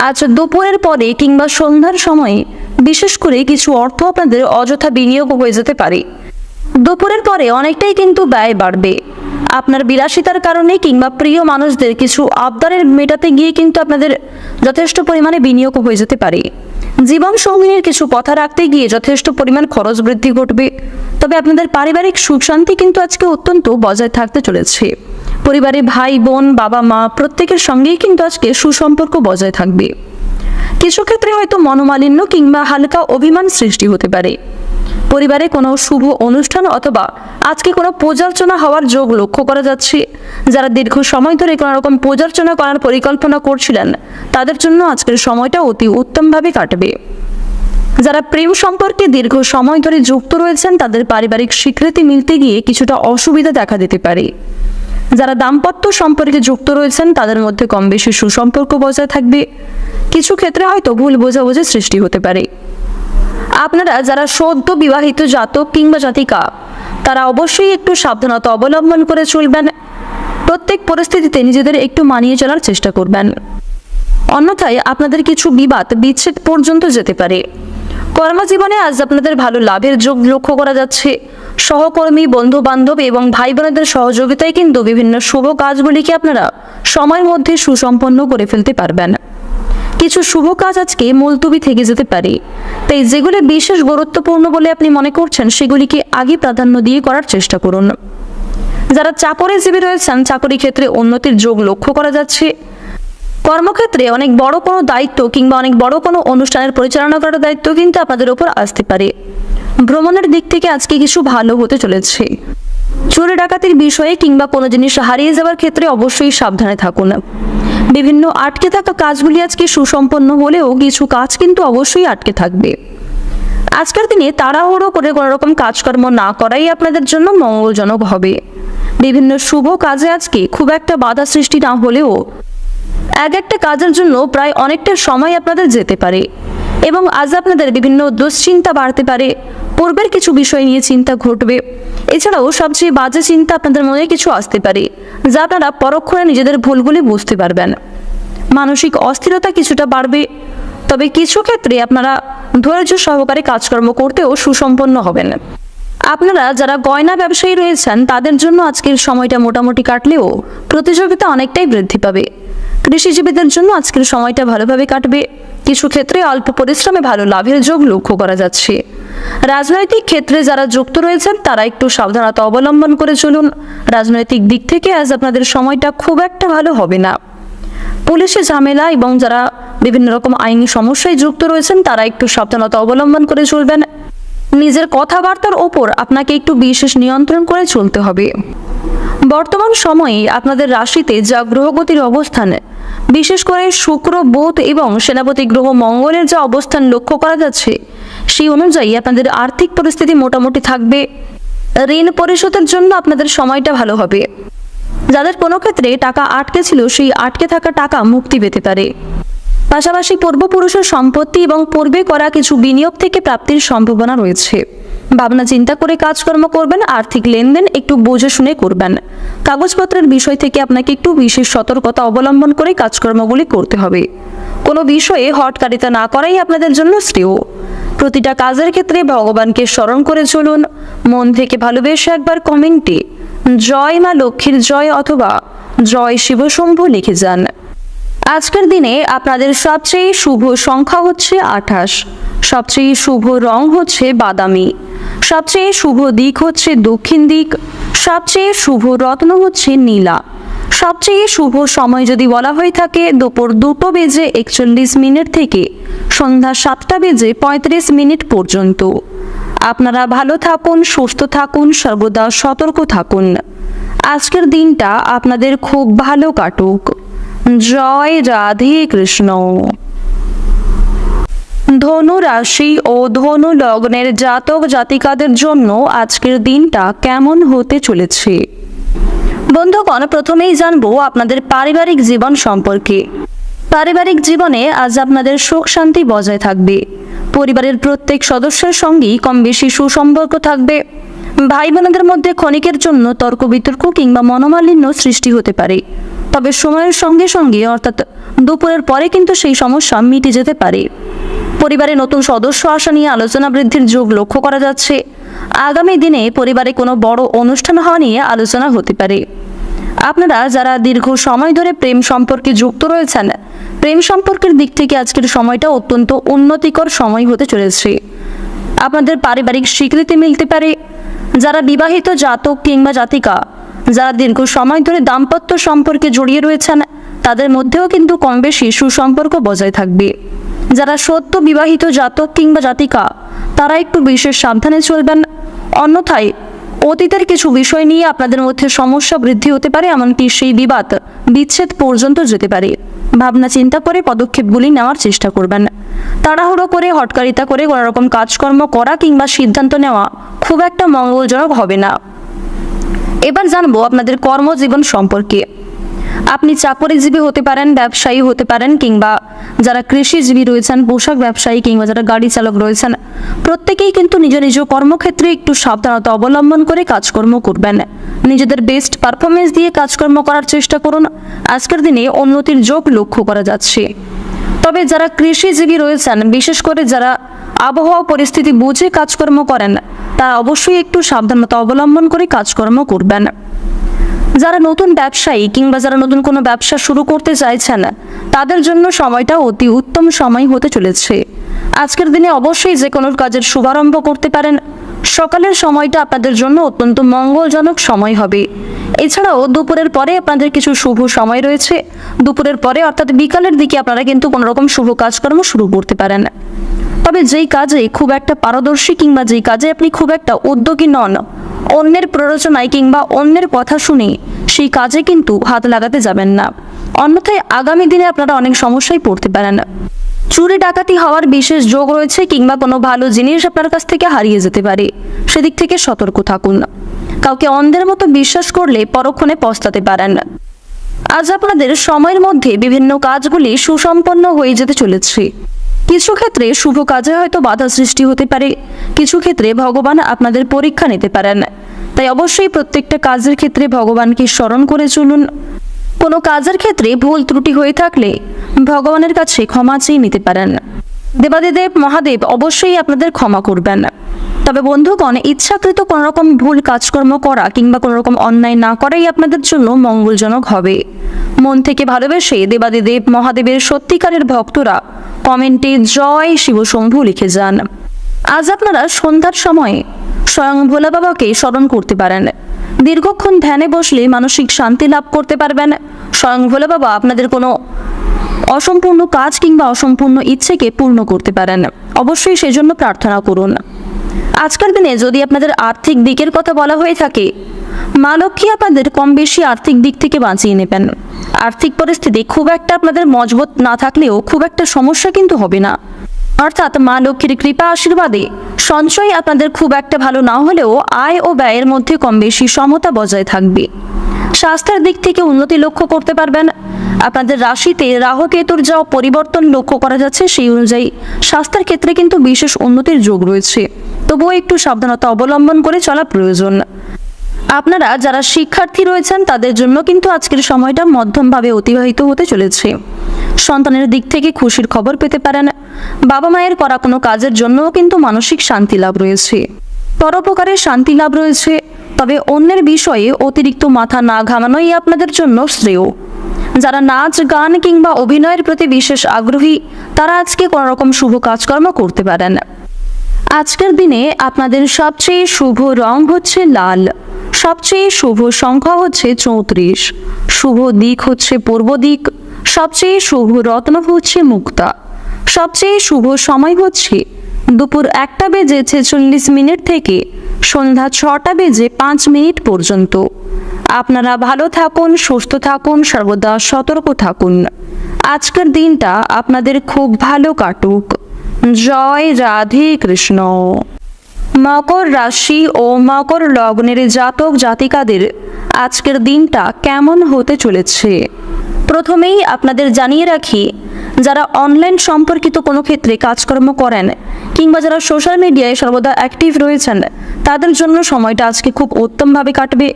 আজ দুপুরের পরে কিংবা সন্ধ্যার সময়ে বিশেষ করে কিছু অর্থ আপনাদের অযথা বিনিয়োগ হয়ে যেতে পারে। দুপুরের পরে অনেকটাই কিন্তু ব্যয় বাড়বে। আপনার বিলাসিতার কারণে কিংবা প্রিয় মানুষদের কিছু আবদারের মেটাতে গিয়ে কিন্তু আপনাদের যথেষ্ট পরিমাণে বিনিয়োগ হয়ে যেতে পারে। জীবন সঙ্গিনীর কিছু কথা রাখতে গিয়ে যথেষ্ট পরিমাণ খরচ বৃদ্ধি ঘটবে। তবে আপনাদের পারিবারিক সুখ শান্তি কিন্তু আজকে অত্যন্ত বজায় থাকতে চলেছে। পরিবারে ভাই বোন বাবা মা প্রত্যেকের সঙ্গেই কিন্তু আজকে সুসম্পর্ক বজায় থাকবে। কিছু ক্ষেত্রে হয়তো মনোমালিন্য কিংবা হালকা অভিমান সৃষ্টি হতে পারে। পরিবারে কোনো শুভ অনুষ্ঠান অথবা আজকে কোনো পূজার্চনা হওয়ার যোগ লক্ষ্য করা যাচ্ছে। যারা দীর্ঘ সময় ধরে কোনো রকম পূজার্চনা করার পরিকল্পনা করছিলেন তাদের জন্য আজকের সময়টা অতি উত্তমভাবে কাটবে। যারা প্রেম সম্পর্কে দীর্ঘ সময় ধরে যুক্ত রয়েছেন তাদের পারিবারিক স্বীকৃতি মিলতে গিয়ে কিছুটা অসুবিধা দেখা দিতে পারে। যারা দাম্পত্য সম্পর্কে যুক্ত রয়েছেন তাদের মধ্যে কম বেশি সুসম্পর্ক বজায় থাকবে। কিছু ক্ষেত্রে হয়তো ভুল বোঝাবুঝি সৃষ্টি হতে পারে। আপনারা যারা সদ্য বিবাহিত জাতক কিংবা জাতিকা, তারা অবশ্যই একটু সাবধানতা অবলম্বন করে চলবেন। প্রত্যেক পরিস্থিতিতে নিজেদের একটু মানিয়ে চলার চেষ্টা করবেন, অন্যথায় আপনাদের কিছু বিবাদ বিচ্ছেদ পর্যন্ত যেতে পারে। কর্মজীবনে আজ আপনাদের ভালো লাভের যোগ লক্ষ্য করা যাচ্ছে। সহকর্মী, বন্ধু বান্ধব এবং ভাই বোনেদের সহযোগিতায় কিন্তু বিভিন্ন শুভ কাজগুলিকে আপনারা সময়ের মধ্যে সুসম্পন্ন করে ফেলতে পারবেন। কিছু শুভ কাজ আজকে মুলতবি থেকে যেতে পারে, তাই যেগুলি বিশেষ গুরুত্বপূর্ণ বলে আপনি মনে করছেন সেগুলিকে আগে প্রাধান্য দিয়ে করার চেষ্টা করুন। যারা চাকরিজীবী রয়েছেন, চাকরি ক্ষেত্রে উন্নতির যোগ লক্ষ্য করা যাচ্ছে। কর্মক্ষেত্রে অনেক বড় কোনো দায়িত্ব কিংবা অনেক বড় কোনো অনুষ্ঠানের পরিচালনা করার দায়িত্ব কিন্তু আপনাদের উপর আসতে পারে। ভ্রমণের দিক থেকে আজকে কিছু ভালো হতে চলেছে। চুরি ডাকাতির বিষয়ে কিংবা কোনো জিনিস হারিয়ে যাওয়ার ক্ষেত্রে অবশ্যই সাবধানে থাকুন। বিভিন্ন আটকে থাকা কাজগুলি আজকে সুসম্পন্ন হলেও কিছু কাজ কিন্তু অবশ্যই আটকে থাকবে। আজকের দিনে তাড়াহুড়ো করে কোনো রকম কাজকর্ম না করাই আপনাদের জন্য মঙ্গলজনক হবে। বিভিন্ন শুভ কাজে আজকে খুব একটা বাধা সৃষ্টি না হলেও একটা কাজের জন্য প্রায় অনেকটা সময় আপনাদের যেতে পারে এবং আজ আপনাদের বিভিন্ন দুশ্চিন্তা বাড়তে পারে। পূর্বের কিছু বিষয় নিয়ে চিন্তা ঘটবে। এছাড়াও সবচেয়ে বাজে চিন্তা আপনাদের মনে কিছু আসতে পারে, যা আপনারা পরক্ষণে নিজেদের ভুলগুলি বুঝতে পারবেন। মানসিক অস্থিরতা কিছুটা বাড়বে, তবে কিছু ক্ষেত্রে আপনারা ধৈর্য সহকারে কাজকর্ম করতেও সুসম্পন্ন হবেন। আপনারা যারা গয়না ব্যবসায়ী রয়েছেন তাদের জন্য আজকের সময়টা মোটামুটি কাটলেও প্রতিযোগিতা অনেকটাই বৃদ্ধি পাবে। কৃষিজীবীদের জন্য আজকের সময়টা ভালোভাবে কাটবে। কিছু ক্ষেত্রে অল্প পরিশ্রমে ভালো লাভের যোগ লক্ষ্য করা যাচ্ছে। রাজনৈতিক ক্ষেত্রে যারা যুক্ত রয়েছেন তারা একটু সাবধানতা অবলম্বন করে চলুন। রাজনৈতিক দিক থেকে আজ আপনাদের সময়টা খুব একটা ভালো হবে না। পুলিশে ঝামেলা এবং যারা বিভিন্ন রকম আইনি সমস্যায় যুক্ত রয়েছেন তারা একটু সাবধানতা অবলম্বন করে চলবেন। নিজের কথাবার্তার ওপর আপনাকে একটু বিশেষ নিয়ন্ত্রণ করে চলতে হবে। বর্তমান সময়ে আপনাদের রাশিতে যা গ্রহগতির অবস্থান, বিশেষ করে শুক্র, বুধ এবং সেনাপতি গ্রহ মঙ্গলের যা অবস্থান লক্ষ্য করা যাচ্ছে, সেই অনুযায়ী আপনাদের আর্থিক পরিস্থিতি মোটামুটি থাকবে। ঋণ পরিশোধের জন্য আপনাদের সময়টা ভালো হবে। যাদের কোনো ক্ষেত্রে টাকা আটকে ছিল, সেই আটকে থাকা টাকা মুক্তি পেতে পারে। পাশাপাশি পূর্বপুরুষের সম্পত্তি এবং পূর্বে করা কিছু বিনিয়োগ থেকে প্রাপ্তির সম্ভাবনা রয়েছে। ভাবনা চিন্তা করে কাজকর্ম করবেন। আর্থিক লেনদেন একটু বুঝে শুনে করবেন। কাগজপত্রের বিষয় থেকে আপনাকে একটু বিশেষ সতর্কতা অবলম্বন করে কাজকর্মগুলি করতে হবে। কোনো বিষয়ে হটকারিতা না করাই আপনাদের জন্য শ্রেয়। প্রতিটা কাজের ক্ষেত্রে ভগবানকে স্মরণ করে চলুন। মন থেকে ভালোবেসে একবার কমেন্টে জয় মা লক্ষ্মীর জয় অথবা জয় শিবশম্ভু লিখে যান। আজকের দিনে আপনাদের সবচেয়ে শুভ সংখ্যা হচ্ছে 28, সবচেয়ে শুভ রং হচ্ছে বাদামি, সবচেয়ে শুভ দিক হচ্ছে দক্ষিণ দিক, সবচেয়ে শুভ রত্ন হচ্ছে নীলা। সবচেয়ে শুভ সময় যদি বলা হয়ে থাকে দুপুর 2:41 থেকে সন্ধ্যা 7:35 পর্যন্ত। আপনারা ভালো থাকুন, সুস্থ থাকুন, সর্বদা সতর্ক থাকুন। আজকের দিনটা আপনাদের খুব ভালো কাটুক। জয় রাধে কৃষ্ণ। ধনু রাশি ও ধনু লগ্নের জাতক জাতিকাদের জন্য আজকের দিনটা কেমন হতে চলেছে? বন্ধুগণ, প্রথমেই জানবো আপনাদের পারিবারিক জীবন সম্পর্কে। পারিবারিক জীবনে আজ আপনাদের সুখ শান্তি বজায় থাকবে। পরিবারের প্রত্যেক সদস্যের সঙ্গেই কম বেশি সুসম্পর্ক থাকবে। ভাই বোনদের মধ্যে ক্ষণিকের জন্য তর্ক বিতর্ক কিংবা মনোমালিন্য সৃষ্টি হতে পারে, তবে সময়ের সঙ্গে সঙ্গে অর্থাৎ দুপুরের পরে কিন্তু সেই সমস্যা মিটে যেতে পারে। পরিবারে নতুন সদস্য আসা নিয়ে আলোচনা বৃদ্ধির যোগ লক্ষ্য করা যাচ্ছে। আগামী দিনে পরিবারে কোনো বড় অনুষ্ঠান হওয়া নিয়ে আলোচনা হতে পারে। আপনারা যারা দীর্ঘ সময় ধরে প্রেম সম্পর্কে যুক্ত রয়েছেন, প্রেম সম্পর্কের দিক থেকে আজকের সময়টা অত্যন্ত উন্নতিকর সময় হতে চলেছে। আপনাদের পারিবারিক স্বীকৃতি মিলতে পারে। যারা বিবাহিত জাতক কিংবা জাতিকা, যারা দীর্ঘ সময় ধরে দাম্পত্য সম্পর্কে জড়িয়ে রয়েছেন, তাদের মধ্যেও কিন্তু কম বেশি সুসম্পর্ক বজায় থাকবে। যারা সদ্য বিবাহিত জাতক কিংবা জাতিকা, তারা একটু বিশেষ সাবধানে চলবেন। অন্যথায় অতীতের কিছু বিষয় নিয়ে আপনাদের মধ্যে সমস্যা বৃদ্ধি হতে পারে, এমনকি সেই বিবাদ বিচ্ছেদ পর্যন্ত যেতে পারে। ভাবনা চিন্তা করে পদক্ষেপগুলি নেওয়ার চেষ্টা করবেন। তাড়াহুড়ো করে হটকারিতা করে কোনো রকম কাজকর্ম করা কিংবা সিদ্ধান্ত নেওয়া খুব একটা মঙ্গলজনক হবে না। এবার জানবো আপনাদের কর্মজীবন সম্পর্কে। আপনি চাকরিজীবী হতে পারেন, ব্যবসায়ী হতে পারেন, কিংবা যারা কৃষিজীবী রয়েছেন, পোশাক ব্যবসায়ী, কিংবা যারা গাড়ি চালক রয়েছেন, প্রত্যেকেই কিন্তু নিজ নিজ কর্মক্ষেত্রে একটু সাবধানতা অবলম্বন করে কাজকর্ম করবেন। নিজেদের বেস্ট পারফরমেন্স দিয়ে কাজকর্ম করার চেষ্টা করুন। আজকের দিনে উন্নতির যোগ লক্ষ্য করা যাচ্ছে। তবে যারা কৃষিজীবী রয়েছেন, বিশেষ করে যারা আবহাওয়া পরিস্থিতি বুঝে কাজকর্ম করেন, তারা অবশ্যই একটু সাবধানতা অবলম্বন করে কাজকর্ম করবেন। যারা নতুন ব্যবসায়ী কিংবা যারা নতুন কোনো ব্যবসা শুরু করতে চাইছেন, তাদের জন্য সময়টা অতি উত্তম সময় হতে চলেছে। আজকের দিনে অবশ্যই যে কোনো কাজের শুভারম্ভ করতে পারেন। সকালের সময়টা আপনাদের জন্য অত্যন্ত মঙ্গলজনক সময় হবে। এছাড়াও দুপুরের পরে আপনাদের কিছু শুভ সময় রয়েছে। দুপুরের পরে অর্থাৎ বিকালের দিকে আপনারা কিন্তু কোনো রকম শুভ কাজকর্ম শুরু করতে পারেন। তবে যেই কাজে খুব একটা পারদর্শী কিংবা যেই কাজে আপনি খুব একটা উদ্যোগী নন, অন্যের প্ররোচনায় কিংবা অন্যের কথা শুনে সেই কাজে কিন্তু হাত লাগাতে যাবেন না, অন্যথায় আগামী দিনে আপনারা অনেক সমস্যায় পড়তে পারেন। চুরি ডাকাতি হওয়ার বিশেষ যোগ রয়েছে, কিংবা কোনো ভালো জিনিস আপনার কাছ থেকে হারিয়ে যেতে পারে, সেদিক থেকে সতর্ক থাকুন। কাউকে অন্ধের মতো বিশ্বাস করলে পরক্ষণে পস্তাতে পারেন। আজ আপনাদের সময়ের মধ্যে বিভিন্ন কাজগুলি সুসম্পন্ন হয়ে যেতে চলেছে। কিছু ক্ষেত্রে শুভ কাজে হয়তো বাধা সৃষ্টি হতে পারে, কিছু ক্ষেত্রে ভগবান আপনাদের পরীক্ষা নিতে পারেন। তাই অবশ্যই প্রত্যেকটা কাজের ক্ষেত্রে ভগবানকে স্মরণ করে চলুন। কোনো কাজের ক্ষেত্রে ভুল ত্রুটি হয়ে থাকলে ভগবানের কাছে ক্ষমা চেয়ে নিতে পারেন। দেবাদিদেব মহাদেব অবশ্যই আপনাদের ক্ষমা করবেন। তবে বন্ধুগণ, ইচ্ছাকৃত কোনো রকম ভুল কাজকর্ম করা কিংবা কোনো রকম অন্যায় না করাই আপনাদের জন্য মঙ্গলজনক হবে। মন থেকে ভালোবেসে দেবাদিদেব মহাদেবের সত্যিকারের ভক্তরা কমেন্টে জয় শিবশম্ভু লিখে যান। আজ আপনারা সন্ধ্যার সময়ে স্বয়ং ভোলা বাবাকে স্মরণ করতে পারেন। দীর্ঘক্ষণ ধ্যানে বসলে মানসিক শান্তি লাভ করতে পারবেন। স্বয়ং ভোলা বাবা আপনাদের কোনো অসম্পূর্ণ কাজ কিংবা অসম্পূর্ণ ইচ্ছেকে পূর্ণ করতে পারেন। অবশ্যই সেজন্য প্রার্থনা করুন। আজকের দিনে যদি আপনাদের আর্থিক দিকের কথা বলা হয়ে থাকে, মা লক্ষ্মী আপনাদের কম বেশি আর্থিক দিক থেকে বাঁচিয়ে নেবেন। আর্থিক পরিস্থিতি খুব একটা আপনাদের মজবুত না থাকলেও খুব একটা সমস্যা কিন্তু হবে না। অর্থাৎ মা লক্ষ্মীর কৃপা আশীর্বাদে সঞ্চয় আপনাদের খুব একটা ভালো না হলেও আয় ও ব্যয়ের মধ্যে কম বেশি সমতা বজায় থাকবে। স্বাস্থ্যের দিক থেকে উন্নতি লক্ষ্য করতে পারবেন। আপনাদের রাশিতে রাহু কেতুর যা পরিবর্তন লক্ষ্য করা যাচ্ছে, সেই অনুযায়ী স্বাস্থ্যের ক্ষেত্রে কিন্তু বিশেষ উন্নতির যোগ রয়েছে। তবুও একটু সাবধানতা অবলম্বন করে চলা প্রয়োজন। আপনারা যারা শিক্ষার্থী রয়েছেন, তাদের জন্য কিন্তু আজকের সময়টা মধ্যমভাবে অতিবাহিত হতে চলেছে। সন্তানের দিক থেকে খুশির খবর পেতে পারেন। বাবা মায়ের করা কোনো কাজের জন্যও কিন্তু মানসিক শান্তি লাভ রয়েছে, পরোপকারের শান্তি লাভ রয়েছে। তবে অন্যের বিষয়ে অতিরিক্ত মাথা না ঘামানোই আপনাদের জন্য শ্রেয়। যারা নাচ গান কিংবা অভিনয়ের প্রতি বিশেষ আগ্রহী, তারা আজকে কোনো রকম শুভ কাজকর্ম করতে পারেন। আজকের দিনে আপনাদের সবচেয়ে শুভ রং হচ্ছে লাল, সবচেয়ে শুভ সংখ্যা হচ্ছে 34, শুভ দিক হচ্ছে পূর্ব দিক, সবচেয়ে শুভ রত্ন হচ্ছে মুক্তা, সবচেয়ে শুভ সময় হচ্ছে দুপুর 1:46 থেকে সন্ধ্যা 6:05 পর্যন্ত। আপনারা ভালো থাকুন, সুস্থ থাকুন, সর্বদা সতর্ক থাকুন। আজকের দিনটা আপনাদের খুব ভালো কাটুক। জয় রাধে কৃষ্ণ। মকর রাশি ও মকর লগ্নের জাতক জাতিকাদের আজকের দিনটা কেমন হতে চলেছে? প্রথমেই আপনাদের জানিয়ে রাখি, যারা অনলাইন সম্পর্কিত কোনো ক্ষেত্রে কাজকর্ম করেন কিংবা যারা সোশ্যাল মিডিয়ায় সর্বদা অ্যাক্টিভ রয়েছেন, তাদের জন্য সময়টা আজকে খুব উত্তমভাবে কাটবে।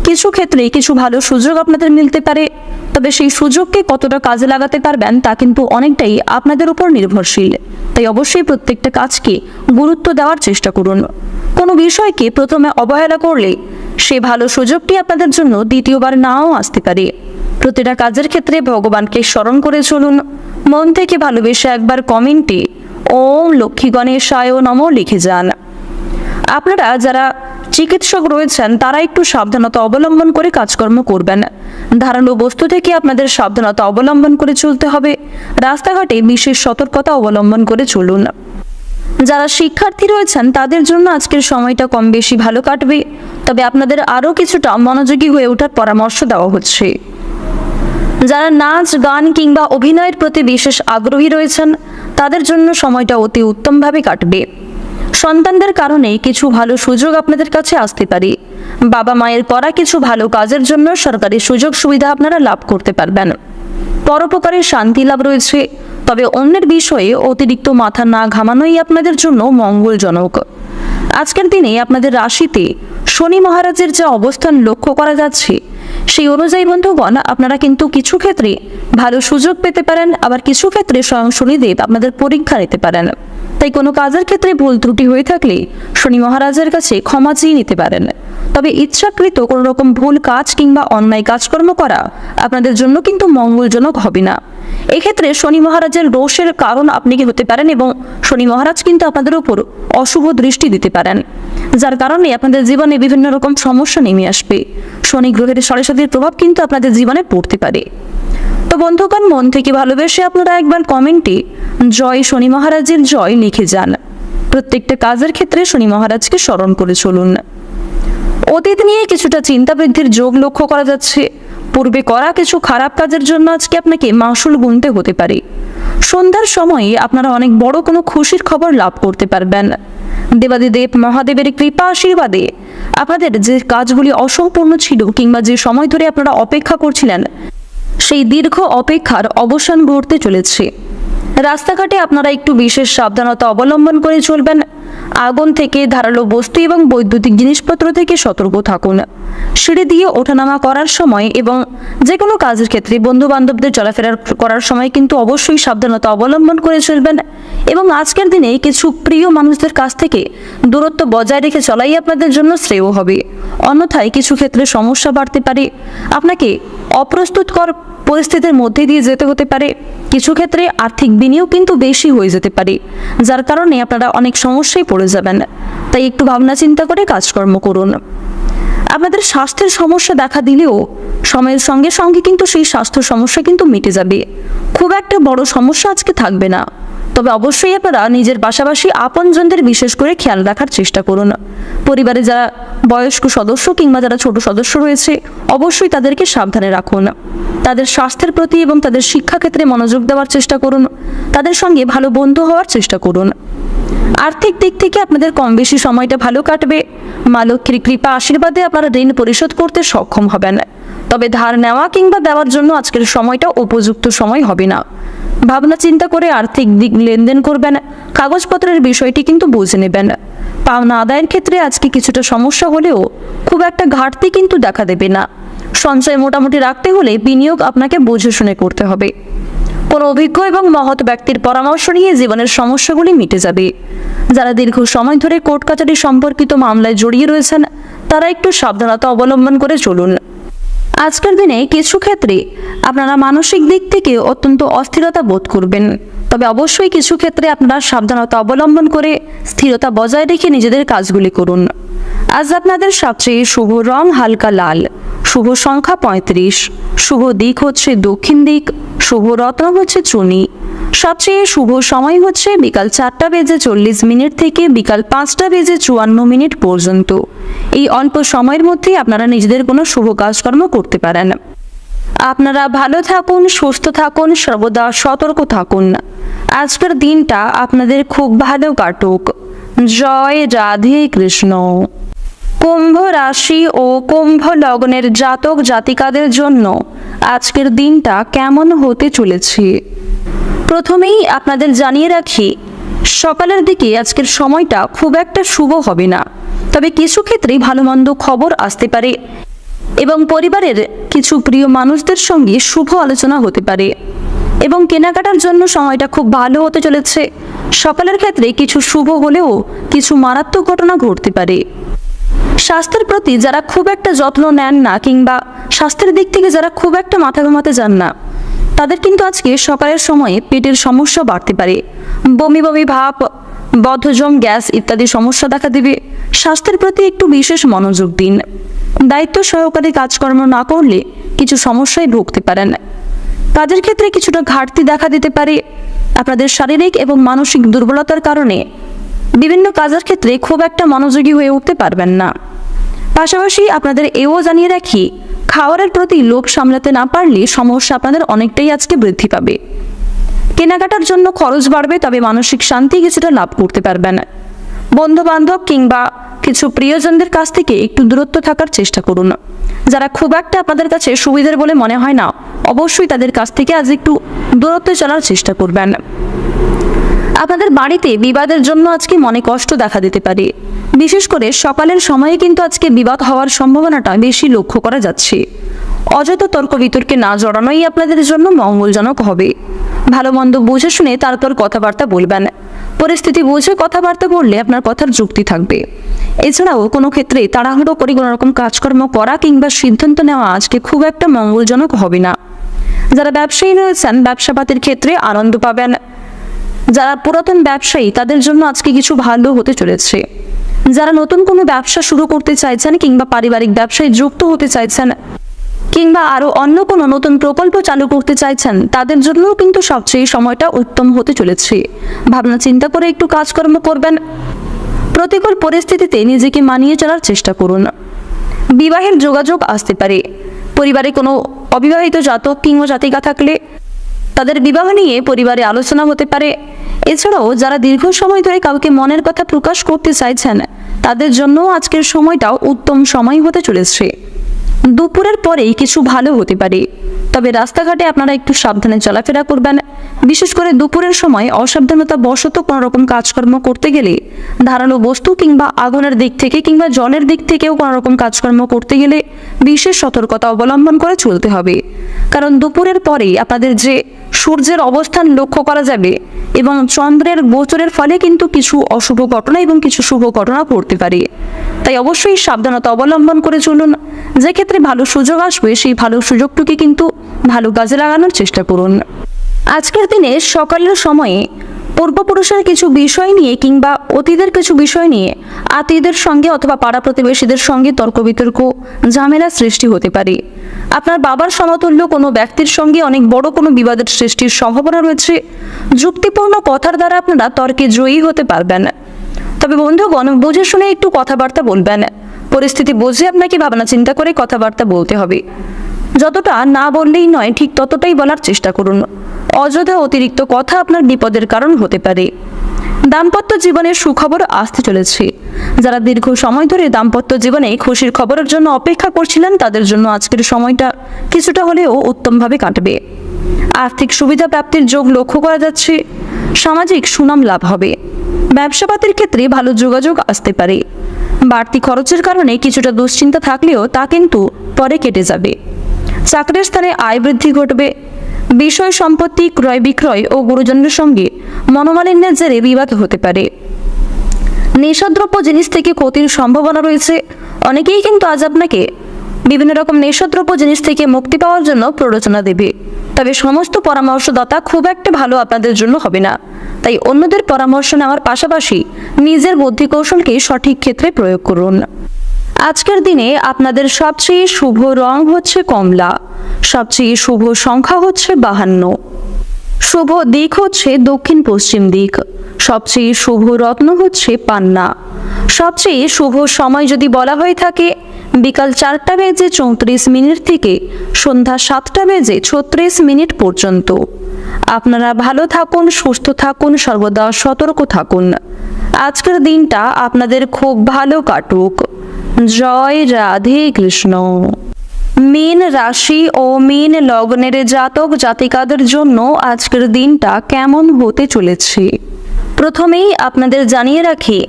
কিছু ক্ষেত্রে কিছু ভালো সুযোগ আপনাদের মিলতে পারে, তবে সেই সুযোগকে কতটা কাজে লাগাতে পারবেন তা কিন্তু অনেকটাই আপনাদের উপর নির্ভরশীল। তাই অবশ্যই প্রত্যেকটা কাজকে গুরুত্ব দেওয়ার চেষ্টা করুন। কোনো বিষয়কে প্রথমে অবহেলা করলে সে ভালো সুযোগটি আপনাদের জন্য দ্বিতীয়বার নাও আসতে পারে। প্রতিটা কাজের ক্ষেত্রে ভগবানকে স্মরণ করে চলুন। মন থেকে ভালোবেসে একবার কমেন্টে ওম লক্ষ্মী গণেশায় নমঃ লিখে যান। আপনারা যারা চিকিৎসক রয়েছেন, তারা একটু সাবধানতা অবলম্বন করে কাজকর্ম করবেন। ধারালো বস্তু থেকে আপনাদের সাবধানতা অবলম্বন করে চলতে হবে। রাস্তাঘাটে বিশেষ সতর্কতা অবলম্বন করে চলুন। যারা শিক্ষার্থী রয়েছেন, তাদের জন্য আজকের সময়টা কম বেশি ভালো কাটবে, তবে আপনাদের আরও কিছুটা মনোযোগী হয়ে ওঠার পরামর্শ দেওয়া হচ্ছে। যারা নাচ গান কিংবা অভিনয়ের প্রতি বিশেষ আগ্রহী রয়েছেন, তাদের জন্য সময়টা অতি উত্তমভাবে কাটবে। সন্তানদের কারণে কিছু ভালো সুযোগ আপনাদের কাছে আসতে পারে। বাবা মায়ের করা কিছু ভালো কাজের জন্য সরকারি সুযোগ সুবিধা আপনারা লাভ করতে পারবেন। পরোপকারের শান্তি লাভ রয়েছে, তবে অন্যের বিষয়ে অতিরিক্ত মাথা না ঘামানোই আপনাদের জন্য মঙ্গলজনক। আজকের দিনে আপনাদের রাশিতে শনি মহারাজের যে অবস্থান লক্ষ্য করা যাচ্ছে, সেই অনুযায়ী বন্ধুগণ আপনারা কিন্তু কিছু ক্ষেত্রে ভালো সুযোগ পেতে পারেন, আবার কিছু ক্ষেত্রে স্বয়ং শনিদেব আপনাদের পরীক্ষা নিতে পারেন। তাই কোনো কাজের ক্ষেত্রে ভুল ত্রুটি হয়ে থাকলে শনি মহারাজের কাছে ক্ষমা চেয়ে নিতে পারেন। তবে ইচ্ছাকৃত কোনো রকম ভুল কাজ কিংবা অন্যায় কাজকর্ম করা আপনাদের জন্য কিন্তু মঙ্গলজনক হবে না। এক্ষেত্রে শনি মহারাজের দোষের কারণ আপনি কি হতে পারেন, এবং শনি মহারাজ কিন্তু আপনাদের উপর অশুভ দৃষ্টি দিতে পারেন, যার কারণে আপনাদের জীবনে বিভিন্ন রকম সমস্যা নেমে আসবে। শনি গ্রহের সরেসাতির প্রভাব কিন্তু আপনাদের জীবনে পড়তে পারে। তো বন্ধুগণ, মন থেকে ভালোবেসে আপনারা একবার কমেন্টে জয় শনি মহারাজের জয় লিখে যান। প্রত্যেকটা কাজের ক্ষেত্রে শনি মহারাজকে স্মরণ করে চলুন। অতীত নিয়ে কিছুটা চিন্তা বৃদ্ধির যোগ লক্ষ্য করা যাচ্ছে। পূর্বে করা কিছু খারাপ কাজের জন্য আজকে আপনাকে মাসুল গুনতে হতে পারে। সন্ধ্যার সময়ে আপনারা অনেক বড় কোনো খুশির খবর লাভ করতে পারবেন। দেবাদিদেব মহাদেবের কৃপা আশীর্বাদে আপনাদের যে কাজগুলি অসম্পূর্ণ ছিল কিংবা যে সময় ধরে আপনারা অপেক্ষা করছিলেন, সেই দীর্ঘ অপেক্ষার অবসান ঘটতে চলেছে। রাস্তাঘাটে আপনারা একটু বিশেষ সাবধানতা অবলম্বন করে চলবেন। আগুন থেকে, ধারালো বস্তু এবং বৈদ্যুতিক জিনিসপত্র থেকে সতর্ক থাকুন। সিঁড়ি দিয়ে ওঠানামা করার সময় এবং যে কোনো কাজের ক্ষেত্রে বন্ধু বান্ধবদের চলাফেরা করার সময় কিন্তু অবশ্যই সাবধানতা অবলম্বন করে চলবেন। এবং আজকের দিনে কিছু প্রিয় মানুষদের কাছ থেকে দূরত্ব বজায় রেখে চলাই আপনাদের জন্য শ্রেয় হবে। অন্যথায় কিছু ক্ষেত্রে সমস্যা বাড়তে পারে, আপনাকে অপ্রস্তুতকর পরিস্থিতির মধ্যে দিয়ে যেতে হতে পারে। কিছু ক্ষেত্রে আর্থিক বিনিয়োগ কিন্তু বেশি হয়ে যেতে পারে, যার কারণে আপনারা অনেক সমস্যায় পড়ে যাবেন। তাই একটু ভাবনা চিন্তা করে কাজকর্ম করুন। আপনাদের স্বাস্থ্যের সমস্যা দেখা দিলেও সময়ের সঙ্গে সঙ্গে কিন্তু সেই স্বাস্থ্য সমস্যা কিন্তু মিটে যাবে। খুব একটা বড় সমস্যা আজকে থাকবে না। তবে অবশ্যই আপনারা নিজের পাশাপাশি আপনজনদের বিশেষ করে খেয়াল রাখার চেষ্টা করুন। পরিবারে যারা বয়স্ক সদস্য কিংবা যারা ছোট সদস্য রয়েছে, অবশ্যই তাদেরকে সাবধানে রাখুন। তাদের স্বাস্থ্যের প্রতি এবং তাদের শিক্ষাক্ষেত্রে মনোযোগ দেওয়ার চেষ্টা করুন। তাদের সঙ্গে ভালো বন্ধু হওয়ার চেষ্টা করুন। আর্থিক দিক থেকে আপনাদের কম বেশি সময়টা ভালো কাটবে। মা লক্ষ্মীর কৃপা আশীর্বাদে আপনারা ঋণ পরিশোধ করতে সক্ষম হবেন। তবে ধার নেওয়া কিংবা দেওয়ার জন্য আজকের সময়টা উপযুক্ত সময় হবে না। ভাবনা চিন্তা করে আর্থিক দিক লেনদেন করবেন। কাগজপত্রের বিষয়টি কিন্তু বুঝে নেবেন। পাওনা আদায়ের ক্ষেত্রে আজকে কিছুটা সমস্যা হলেও খুব একটা ঘাটতি কিন্তু দেখা দেবে না। সঞ্চয় মোটামুটি রাখতে হলে বিনিয়োগ আপনাকে বুঝে শুনে করতে হবে। কোনো অভিজ্ঞ এবং মহৎ ব্যক্তির পরামর্শ নিয়ে জীবনের সমস্যাগুলি মিটে যাবে। যারা দীর্ঘ সময় ধরে কোর্ট কাচারি সম্পর্কিত মামলায় জড়িয়ে রয়েছেন, তারা একটু সাবধানতা অবলম্বন করে চলুন। আজকের দিনে কিছু ক্ষেত্রে আপনারা মানসিক দিক থেকে অত্যন্ত অস্থিরতা বোধ করবেন। তবে অবশ্যই কিছু ক্ষেত্রে আপনারা সাবধানতা অবলম্বন করে স্থিরতা বজায় রেখে নিজেদের কাজগুলি করুন। আজ আপনাদের সবচেয়ে শুভ রং হালকা লাল, শুভ সংখ্যা 35, শুভ দিক হচ্ছে দক্ষিণ দিক, শুভ রত্ন হচ্ছে চুনি। সবচেয়ে শুভ সময় হচ্ছে বিকাল 4:40 থেকে বিকাল 5:54 পর্যন্ত। এই অল্প সময়ের মধ্যেই আপনারা নিজেদের কোনো শুভ কাজকর্ম করতে পারেন। আপনারা ভালো থাকুন, সুস্থ থাকুন, সর্বদা সতর্ক থাকুন। আজকের দিনটা আপনাদের খুব ভালো কাটুক। জয় রাধে কৃষ্ণ। কুম্ভ রাশি ও কুম্ভ লগ্নের জাতক জাতিকাদের জন্য আজকের দিনটা কেমন হতে চলেছে প্রথমেই আপনাদের জানিয়ে রাখি, সকালের দিকে আজকের সময়টা খুব একটা শুভ হবে না। তবে কিছু ক্ষেত্রে ভালো মন্দ খবর আসতে পারে এবং পরিবারের কিছু প্রিয় মানুষদের সঙ্গে শুভ আলোচনা হতে পারে এবং কেনাকাটার জন্য সময়টা খুব ভালো হতে চলেছে। সকালের ক্ষেত্রে কিছু শুভ হলেও কিছু মারাত্মক ঘটনা ঘটতে পারে। স্বাস্থ্যের প্রতি যারা খুব একটা যত্ন নেন না কিংবা স্বাস্থ্যের দিক থেকে যারা খুব একটা মাথা ঘামাতে যান না, তাদের কিন্তু আজকে সকালের সময়ে পেটের সমস্যা বাড়তে পারে। বমি বমি ভাব, বদহজম, গ্যাস ইত্যাদি সমস্যা দেখা দেবে। স্বাস্থ্যের প্রতি একটু বিশেষ মনোযোগ দিন। দায়িত্ব সহকারে কাজকর্ম না করলে কিছু সমস্যায় ভুগতে পারেন। কাজের ক্ষেত্রে কিছুটা ঘাটতি দেখা দিতে পারে। আপনাদের শারীরিক এবং মানসিক দুর্বলতার কারণে বিভিন্ন কাজের ক্ষেত্রে খুব একটা মনোযোগী হয়ে উঠতে পারবেন না। পাশাপাশি আপনাদের এও জানিয়ে রাখি, খাওয়ারের প্রতি লোভ সামলাতে না পারলে সমস্যা আপনাদের অনেকটাই আজকে বৃদ্ধি পাবে। কেনাকাটার জন্য খরচ বাড়বে, তবে মানসিক শান্তি কিছুটা লাভ করতে পারবেন। বন্ধু বান্ধব কিংবা কিছু প্রিয়জনদের কাছ থেকে একটু দূরত্ব থাকার চেষ্টা করুন। যারা খুব একটা আপনাদের কাছে সুবিধার বলে মনে হয় না, অবশ্যই তাদের কাছ থেকে আজ একটু দূরত্বে চলার চেষ্টা করবেন। আপনাদের বাড়িতে বিবাদের জন্য আজকে মনে কষ্ট দেখা দিতে পারে। বিশেষ করে সকালের সময়ে কিন্তু আজকে বিবাদ হওয়ার সম্ভাবনাটা বেশি লক্ষ্য করা যাচ্ছে। অযথা তর্ক বিতর্কে না জড়ানোই আপনাদের জন্য মঙ্গলজনক হবে। ভালো মন্দ বুঝে শুনে তারপর কথাবার্তা বলবেন। পরিস্থিতি বুঝে কথাবার্তা বললে আপনার কথার যুক্তি থাকবে। এছাড়াও কোনো ক্ষেত্রে তাড়াহুড়ো করে কোনো রকম কাজকর্ম করা কিংবা সিদ্ধান্ত নেওয়া আজকে খুব একটা মঙ্গলজনক হবে না। যারা ব্যবসায়ী রয়েছেন, ব্যবসাপাতির ক্ষেত্রে আনন্দ পাবেন। যারা পুরাতন ব্যবসায়ী, তাদের জন্য আজকে কিছু ভালো হতে চলেছে। যারা নতুন কোনো ব্যবসা শুরু করতে চাইছেন কিংবা পারিবারিক ব্যবসায় যুক্ত হতে চাইছেন কিংবা আরো অন্য কোনো নতুন প্রকল্প চালু করতে চাইছেন, তাদের জন্যও কিন্তু সবচেয়ে সময়টা উত্তম হতে চলেছে। ভাবনা চিন্তা করে একটু কাজকর্ম করবেন। প্রতিকূল পরিস্থিতিতে নিজেকে মানিয়ে চলার চেষ্টা করুন। বিবাহের যোগাযোগ আসতে পারে। পরিবারে কোনো অবিবাহিত জাতক কিংবা জাতিকা থাকলে তাদের বিবাহ নিয়ে পরিবারে আলোচনা হতে পারে। এছাড়াও যারা দীর্ঘ সময় ধরে কাউকে মনের কথা প্রকাশ করতে চাইছেন, তাদের জন্য আজকের সময়টাও উত্তম সময় হতে চলেছে। দুপুরের পরেই কিছু ভালো হতে পারে, তবে রাস্তাঘাটে আপনারা একটু সাবধানে চলাফেরা করবেন। বিশেষ করে দুপুরের সময় অসাবধানতা বশত কোনো রকম কাজকর্ম করতে গেলে, ধারালো বস্তু কিংবা আগুনের দিক থেকে কিংবা জলের দিক থেকেও কোনো রকম কাজকর্ম করতে গেলে বিশেষ সতর্কতা অবলম্বন করে চলতে হবে। কারণ দুপুরের পরেই আপনাদের যে সূর্যের অবস্থান লক্ষ্য করা যাবে এবং চন্দ্রের গোচরের ফলে কিন্তু কিছু অশুভ ঘটনা এবং কিছু শুভ ঘটনা ঘটতে পারে। তাই অবশ্যই সাবধানতা অবলম্বন করে চলুন। যে ক্ষেত্রে ভালো সুযোগ আসবে, সেই ভালো সুযোগটুকে কিন্তু ভালো কাজে লাগানোর চেষ্টা করুন। আজকের দিনে সকালের সময়ে পূর্বপুরুষের কিছু বিষয় নিয়ে কিংবা অতীতের কিছু বিষয় নিয়ে আত্মীয়দের সঙ্গে অথবা পাড়া প্রতিবেশীদের সঙ্গে তর্ক বিতর্ক, ঝামেলা সৃষ্টি হতে পারে। আপনার বাবার সমতুল্য কোনো ব্যক্তির সঙ্গে অনেক বড় কোনো বিবাদের সৃষ্টির সম্ভাবনা রয়েছে। যুক্তিপূর্ণ কথার দ্বারা আপনারা তর্কে জয়ী হতে পারবেন। তবে বন্ধুগণ, বুঝে শুনে একটু কথাবার্তা বলবেন। পরিস্থিতি বুঝে আপনাকে ভাবনা চিন্তা করে কথাবার্তা বলতে হবে। যতটা না বললেই নয়, ঠিক ততটাই বলার চেষ্টা করুন। অযথা অতিরিক্ত কথা আপনার বিপদের কারণ হতে পারে। দাম্পত্য জীবনের সুখবর আসতে চলেছে। যারা দীর্ঘ সময় ধরে দাম্পত্য জীবনে খুশির খবরের জন্য অপেক্ষা করছিলেন, তাদের জন্য আজকের সময়টা কিছুটা হলেও উত্তমভাবে কাটবে। আর্থিক সুবিধা প্রাপ্তির যোগ লক্ষ্য করা যাচ্ছে। সামাজিক সুনাম লাভ হবে। ব্যবসাপাতির ক্ষেত্রে ভালো যোগাযোগ আসতে পারে। বাড়তি খরচের কারণে কিছুটা দুশ্চিন্তা থাকলেও তা কিন্তু পরে কেটে যাবে। চাকরির স্থানে আয় বৃদ্ধি ঘটবে। বিষয় সম্পত্তি ক্রয় বিক্রয় ও গুরুজনদের সঙ্গে মনোমালিন্যের জেরে বিবাদ হতে পারে। নেশাদ্রব্য জিনিস থেকে ক্ষতির সম্ভাবনা রয়েছে। অনেকেই কিন্তু আজ আপনাকে বিভিন্ন রকম নেশাদ্রব্য জিনিস থেকে মুক্তি পাওয়ার জন্য প্ররোচনা দেবে। তবে সমস্ত পরামর্শদাতা খুব একটা ভালো আপনাদের জন্য হবে না। তাই অন্যদের পরামর্শ নেওয়ার পাশাপাশি নিজের বুদ্ধি কৌশলকে সঠিক ক্ষেত্রে প্রয়োগ করুন। আজকের দিনে আপনাদের সবচেয়ে শুভ রং হচ্ছে কমলা। সবচেয়ে শুভ সংখ্যা হচ্ছে 52। শুভ দিক হচ্ছে দক্ষিণ পশ্চিম দিক। সবচেয়ে শুভ রত্ন হচ্ছে পান্না। সবচেয়ে শুভ সময় যদি বলা হয়ে থাকে, বিকাল 4:34 থেকে সন্ধ্যা 7:36 পর্যন্ত। আপনারা ভালো থাকুন, সুস্থ থাকুন, সর্বদা সতর্ক থাকুন। আজকের দিনটা আপনাদের খুব ভালো কাটুক। জয় রাধে কৃষ্ণ। মীন রাশি ও মীন লগ্নের জাতক জাতিকাদের জন্য আজকের দিনটা কেমন হতে চলেছে, প্রথমেই আপনাদের জানিয়ে রাখি,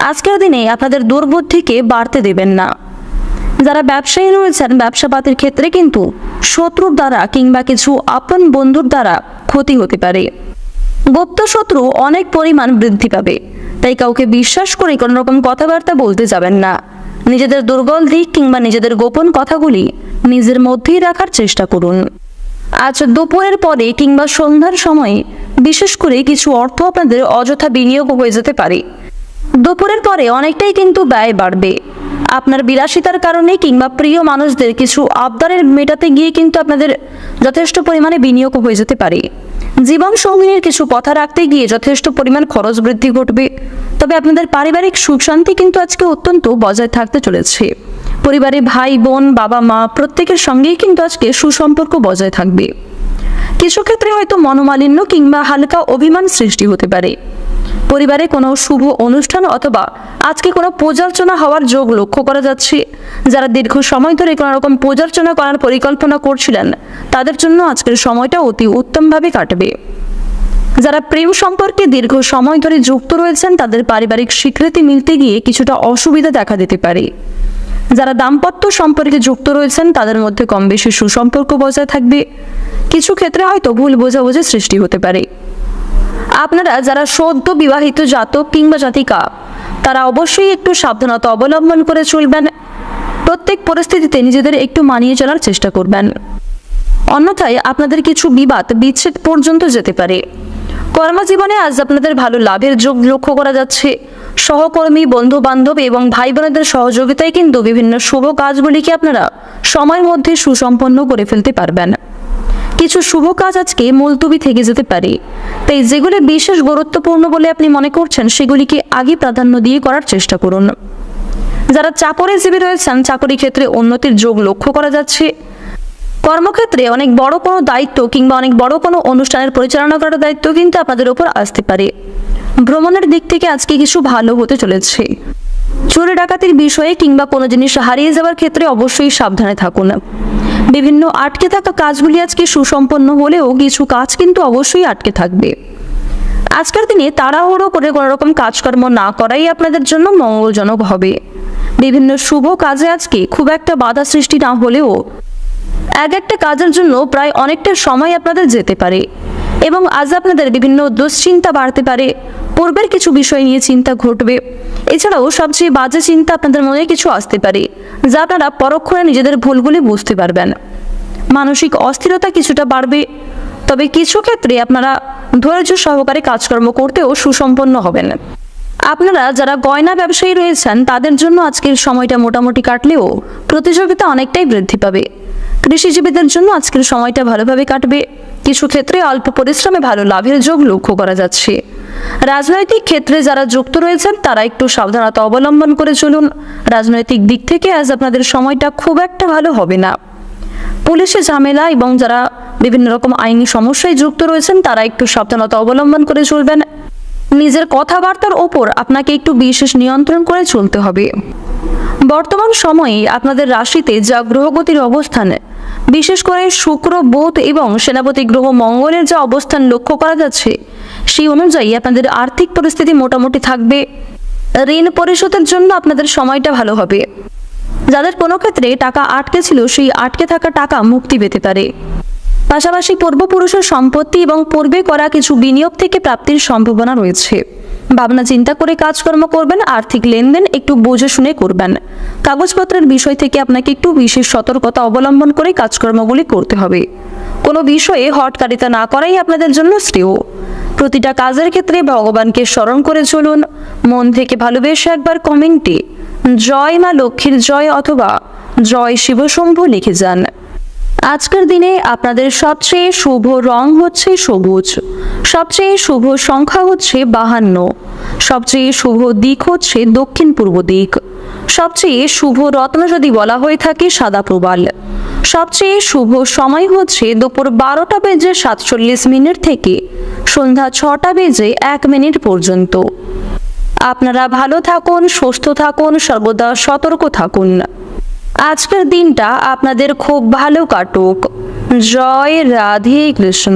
আজকের দিনে আপনাদের দুর্বুদ্ধিকে বাড়তে দেবেন না। যারা ব্যবসায়ী রয়েছেন, ব্যবসাপাতির ক্ষেত্রে কিন্তু শত্রুর দ্বারা কিংবা কিছু আপন বন্ধুর দ্বারা ক্ষতি হতে পারে। গুপ্ত শত্রু অনেক পরিমাণ বৃদ্ধি পাবে। তাই কাউকে বিশ্বাস করে কোনো রকম কথাবার্তা বলতে যাবেন না। নিজেদের দুর্বল দিক কিংবা নিজেদের গোপন কথাগুলি নিজের মধ্যেই রাখার চেষ্টা করুন। আজ দুপুরের পরে কিংবা সন্ধ্যার সময়ে বিশেষ করে কিছু অর্থ আপনাদের অযথা বিনিয়োগ হয়ে যেতে পারে। দুপুরের পরে অনেকটাই কিন্তু ব্যয় বাড়বে। আপনার বিলাসিতার কারণে কিংবা প্রিয় মানুষদের কিছু আবদারের মেটাতে গিয়ে কিন্তু আপনাদের যথেষ্ট পরিমাণে বিনিয়োগ হয়ে যেতে পারে। জীবন সঙ্গিনীর কিছু কথা রাখতে গিয়ে যথেষ্ট পরিমাণ খরচ বৃদ্ধি ঘটবে। তবে আপনাদের পারিবারিক সুখ শান্তি কিন্তু আজকে অত্যন্ত বজায় থাকতে চলেছে। পরিবারে ভাই বোন, বাবা মা প্রত্যেকের সঙ্গেই কিন্তু আজকে সুসম্পর্ক বজায় থাকবে। কিছু ক্ষেত্রে হয়তো মনোমালিন্য কিংবা হালকা অভিমান সৃষ্টি হতে পারে। পরিবারে কোনো শুভ অনুষ্ঠান অথবা আজকে কোনো পূজার্চনা হওয়ার যোগ লক্ষ্য করা যাচ্ছে। যারা দীর্ঘ সময় ধরে কোনো রকম পূজার্চনা করার পরিকল্পনা করছিলেন তাদের জন্য আজকের সময়টা অতি উত্তমভাবে কাটবে। যারা প্রেম সম্পর্কে দীর্ঘ সময় ধরে যুক্ত রয়েছেন তাদের পারিবারিক স্বীকৃতি মিলতে গিয়ে কিছুটা অসুবিধা দেখা দিতে পারে। যারা দাম্পত্য সম্পর্কে যুক্ত রয়েছেন তাদের মধ্যে কম বেশি সুসম্পর্ক বজায় থাকবে। কিছু ক্ষেত্রে হয়তো ভুল বোঝাবুঝির সৃষ্টি হতে পারে। আপনারা যারা সদ্য বিবাহিত জাতক কিংবা জাতিকা তারা অবশ্যই একটু সাবধানতা অবলম্বন করে চলবেন। প্রত্যেক পরিস্থিতিতে নিজেদের একটু মানিয়ে চলার চেষ্টা করবেন, অন্যথায় আপনাদের কিছু বিবাদ বিচ্ছেদ পর্যন্ত যেতে পারে। কর্মজীবনে আজ আপনাদের ভালো লাভের যোগ লক্ষ্য করা যাচ্ছে। সহকর্মী, বন্ধু বান্ধব এবং ভাই বোনেদের সহযোগিতায় কিন্তু বিভিন্ন শুভ কাজগুলিকে আপনারা সময়ের মধ্যে সুসম্পন্ন করে ফেলতে পারবেন। কিছু শুভ কাজ আজকে মুলতবি থেকে যেতে পারে, তাই যেগুলি বিশেষ গুরুত্বপূর্ণ বলে আপনি মনে করছেন সেগুলিকে আগে প্রাধান্য দিয়ে করার চেষ্টা করুন। যারা চাকরিজীবী রয়েছেন চাকরি ক্ষেত্রে উন্নতির যোগ লক্ষ্য করা যাচ্ছে। কর্মক্ষেত্রে অনেক বড় কোনো দায়িত্ব কিংবা অনেক বড় কোনো অনুষ্ঠানের পরিচালনা করার দায়িত্ব কিন্তু আপনাদের উপর আসতে পারে। ভ্রমণের দিক থেকে আজকে কিছু ভালো হতে চলেছে। চোর ডাকাতির বিষয়ে কিংবা কোনো জিনিস হারিয়ে যাওয়ার ক্ষেত্রে অবশ্যই সাবধানে থাকুন। বিভিন্ন আটকে থাকা কাজগুলি আজকে সুসম্পন্ন হলেও কিছু কাজ কিন্তু অবশ্যই আটকে থাকবে। আজকের দিনে তাড়াহুড়ো করে কোনো রকম কাজকর্ম না করাই আপনাদের জন্য মঙ্গলজনক হবে। বিভিন্ন শুভ কাজে আজকে খুব একটা বাধা সৃষ্টি না হলেও এক একটা কাজের জন্য প্রায় অনেকটা সময় আপনাদের যেতে পারে এবং আজ আপনাদের বিভিন্ন দুশ্চিন্তা বাড়তে পারে। পূর্বের কিছু বিষয় নিয়ে চিন্তা ঘটবে। এছাড়াও সবচেয়ে বাজে চিন্তা আপনাদের মনে কিছু আসতে পারে যা আপনারা পরক্ষণে নিজেদের ভুলগুলি বুঝতে পারবেন। মানসিক অস্থিরতা কিছুটা বাড়বে, তবে কিছু ক্ষেত্রে আপনারা ধৈর্য সহকারে কাজকর্ম করতেও সুসম্পন্ন হবেন। আপনারা যারা গয়না ব্যবসায়ী রয়েছেন তাদের জন্য আজকের সময়টা মোটামুটি কাটলেও প্রতিযোগিতা অনেকটাই বৃদ্ধি পাবে। কৃষিজীবীদের জন্য আজকের সময়টা ভালোভাবে কাটবে। কিছু ক্ষেত্রে অল্প পরিশ্রমে ভালো লাভের যোগ লক্ষ্য করা যাচ্ছে। রাজনৈতিক ক্ষেত্রে যারা যুক্ত রয়েছেন তারা একটু সাবধানতা অবলম্বন করে চলুন। রাজনৈতিক দিক থেকে আজ আপনাদের সময়টা খুব একটা ভালো হবে না। পুলিশে ঝামেলা এবং যারা বিভিন্ন রকম আইনি সমস্যায় যুক্ত রয়েছেন তারা একটু সাবধানতা অবলম্বন করে চলবেন। নিজের কথাবার্তার ওপর আপনাকে একটু বিশেষ নিয়ন্ত্রণ করে চলতে হবে। বর্তমান সময়ে আপনাদের রাশিতে যা গ্রহগতির অবস্থান, বিশেষ করে শুক্র, বুধ এবং সেনাপতি গ্রহ মঙ্গলের যা অবস্থান লক্ষ্য করা যাচ্ছে সেই অনুযায়ী আপনাদের আর্থিক পরিস্থিতি মোটামুটি থাকবে। ঋণ পরিশোধের জন্য আপনাদের সময়টা ভালো হবে। যাদের কোনো ক্ষেত্রে টাকা আটকে ছিল সেই আটকে থাকা টাকা মুক্তি পেতে পারে। পাশাপাশি পূর্বপুরুষের সম্পত্তি এবং পূর্বে করা কিছু বিনিয়োগ থেকে প্রাপ্তির সম্ভাবনা রয়েছে। ভাবনা চিন্তা করে কাজকর্ম করবেন। আর্থিক লেনদেন একটু বুঝে শুনে করবেন। কাগজপত্রের বিষয় থেকে আপনাকে একটু বিশেষ সতর্কতা অবলম্বন করে কাজকর্মগুলি করতে হবে। কোনো বিষয়ে হটকারিতা না করাই আপনাদের জন্য শ্রেয়। প্রতিটা কাজের ক্ষেত্রে ভগবানকে স্মরণ করে চলুন। মন থেকে ভালোবেসে একবার কমেন্টে জয় মা লক্ষ্মীর জয় অথবা জয় শিবশম্ভু লিখে যান। আজকের দিনে আপনাদের সবচেয়ে শুভ রং হচ্ছে সবুজ, সবচেয়ে শুভ সংখ্যা হচ্ছে 52, সবচেয়ে শুভ দিক হচ্ছে দক্ষিণ পূর্ব দিক, সবচেয়ে শুভ রত্ন যদি বলা হয়ে থাকে সাদা প্রবাল, সবচেয়ে শুভ সময় হচ্ছে দুপুর 12টা বেজে 47 মিনিট থেকে সন্ধ্যা 6টা বেজে 1 মিনিট পর্যন্ত। আপনারা ভালো থাকুন, সুস্থ থাকুন, সর্বদা সতর্ক থাকুন। আজকের দিনটা আপনাদের খুব ভালো কাটুক। জয় রাধে কৃষ্ণ।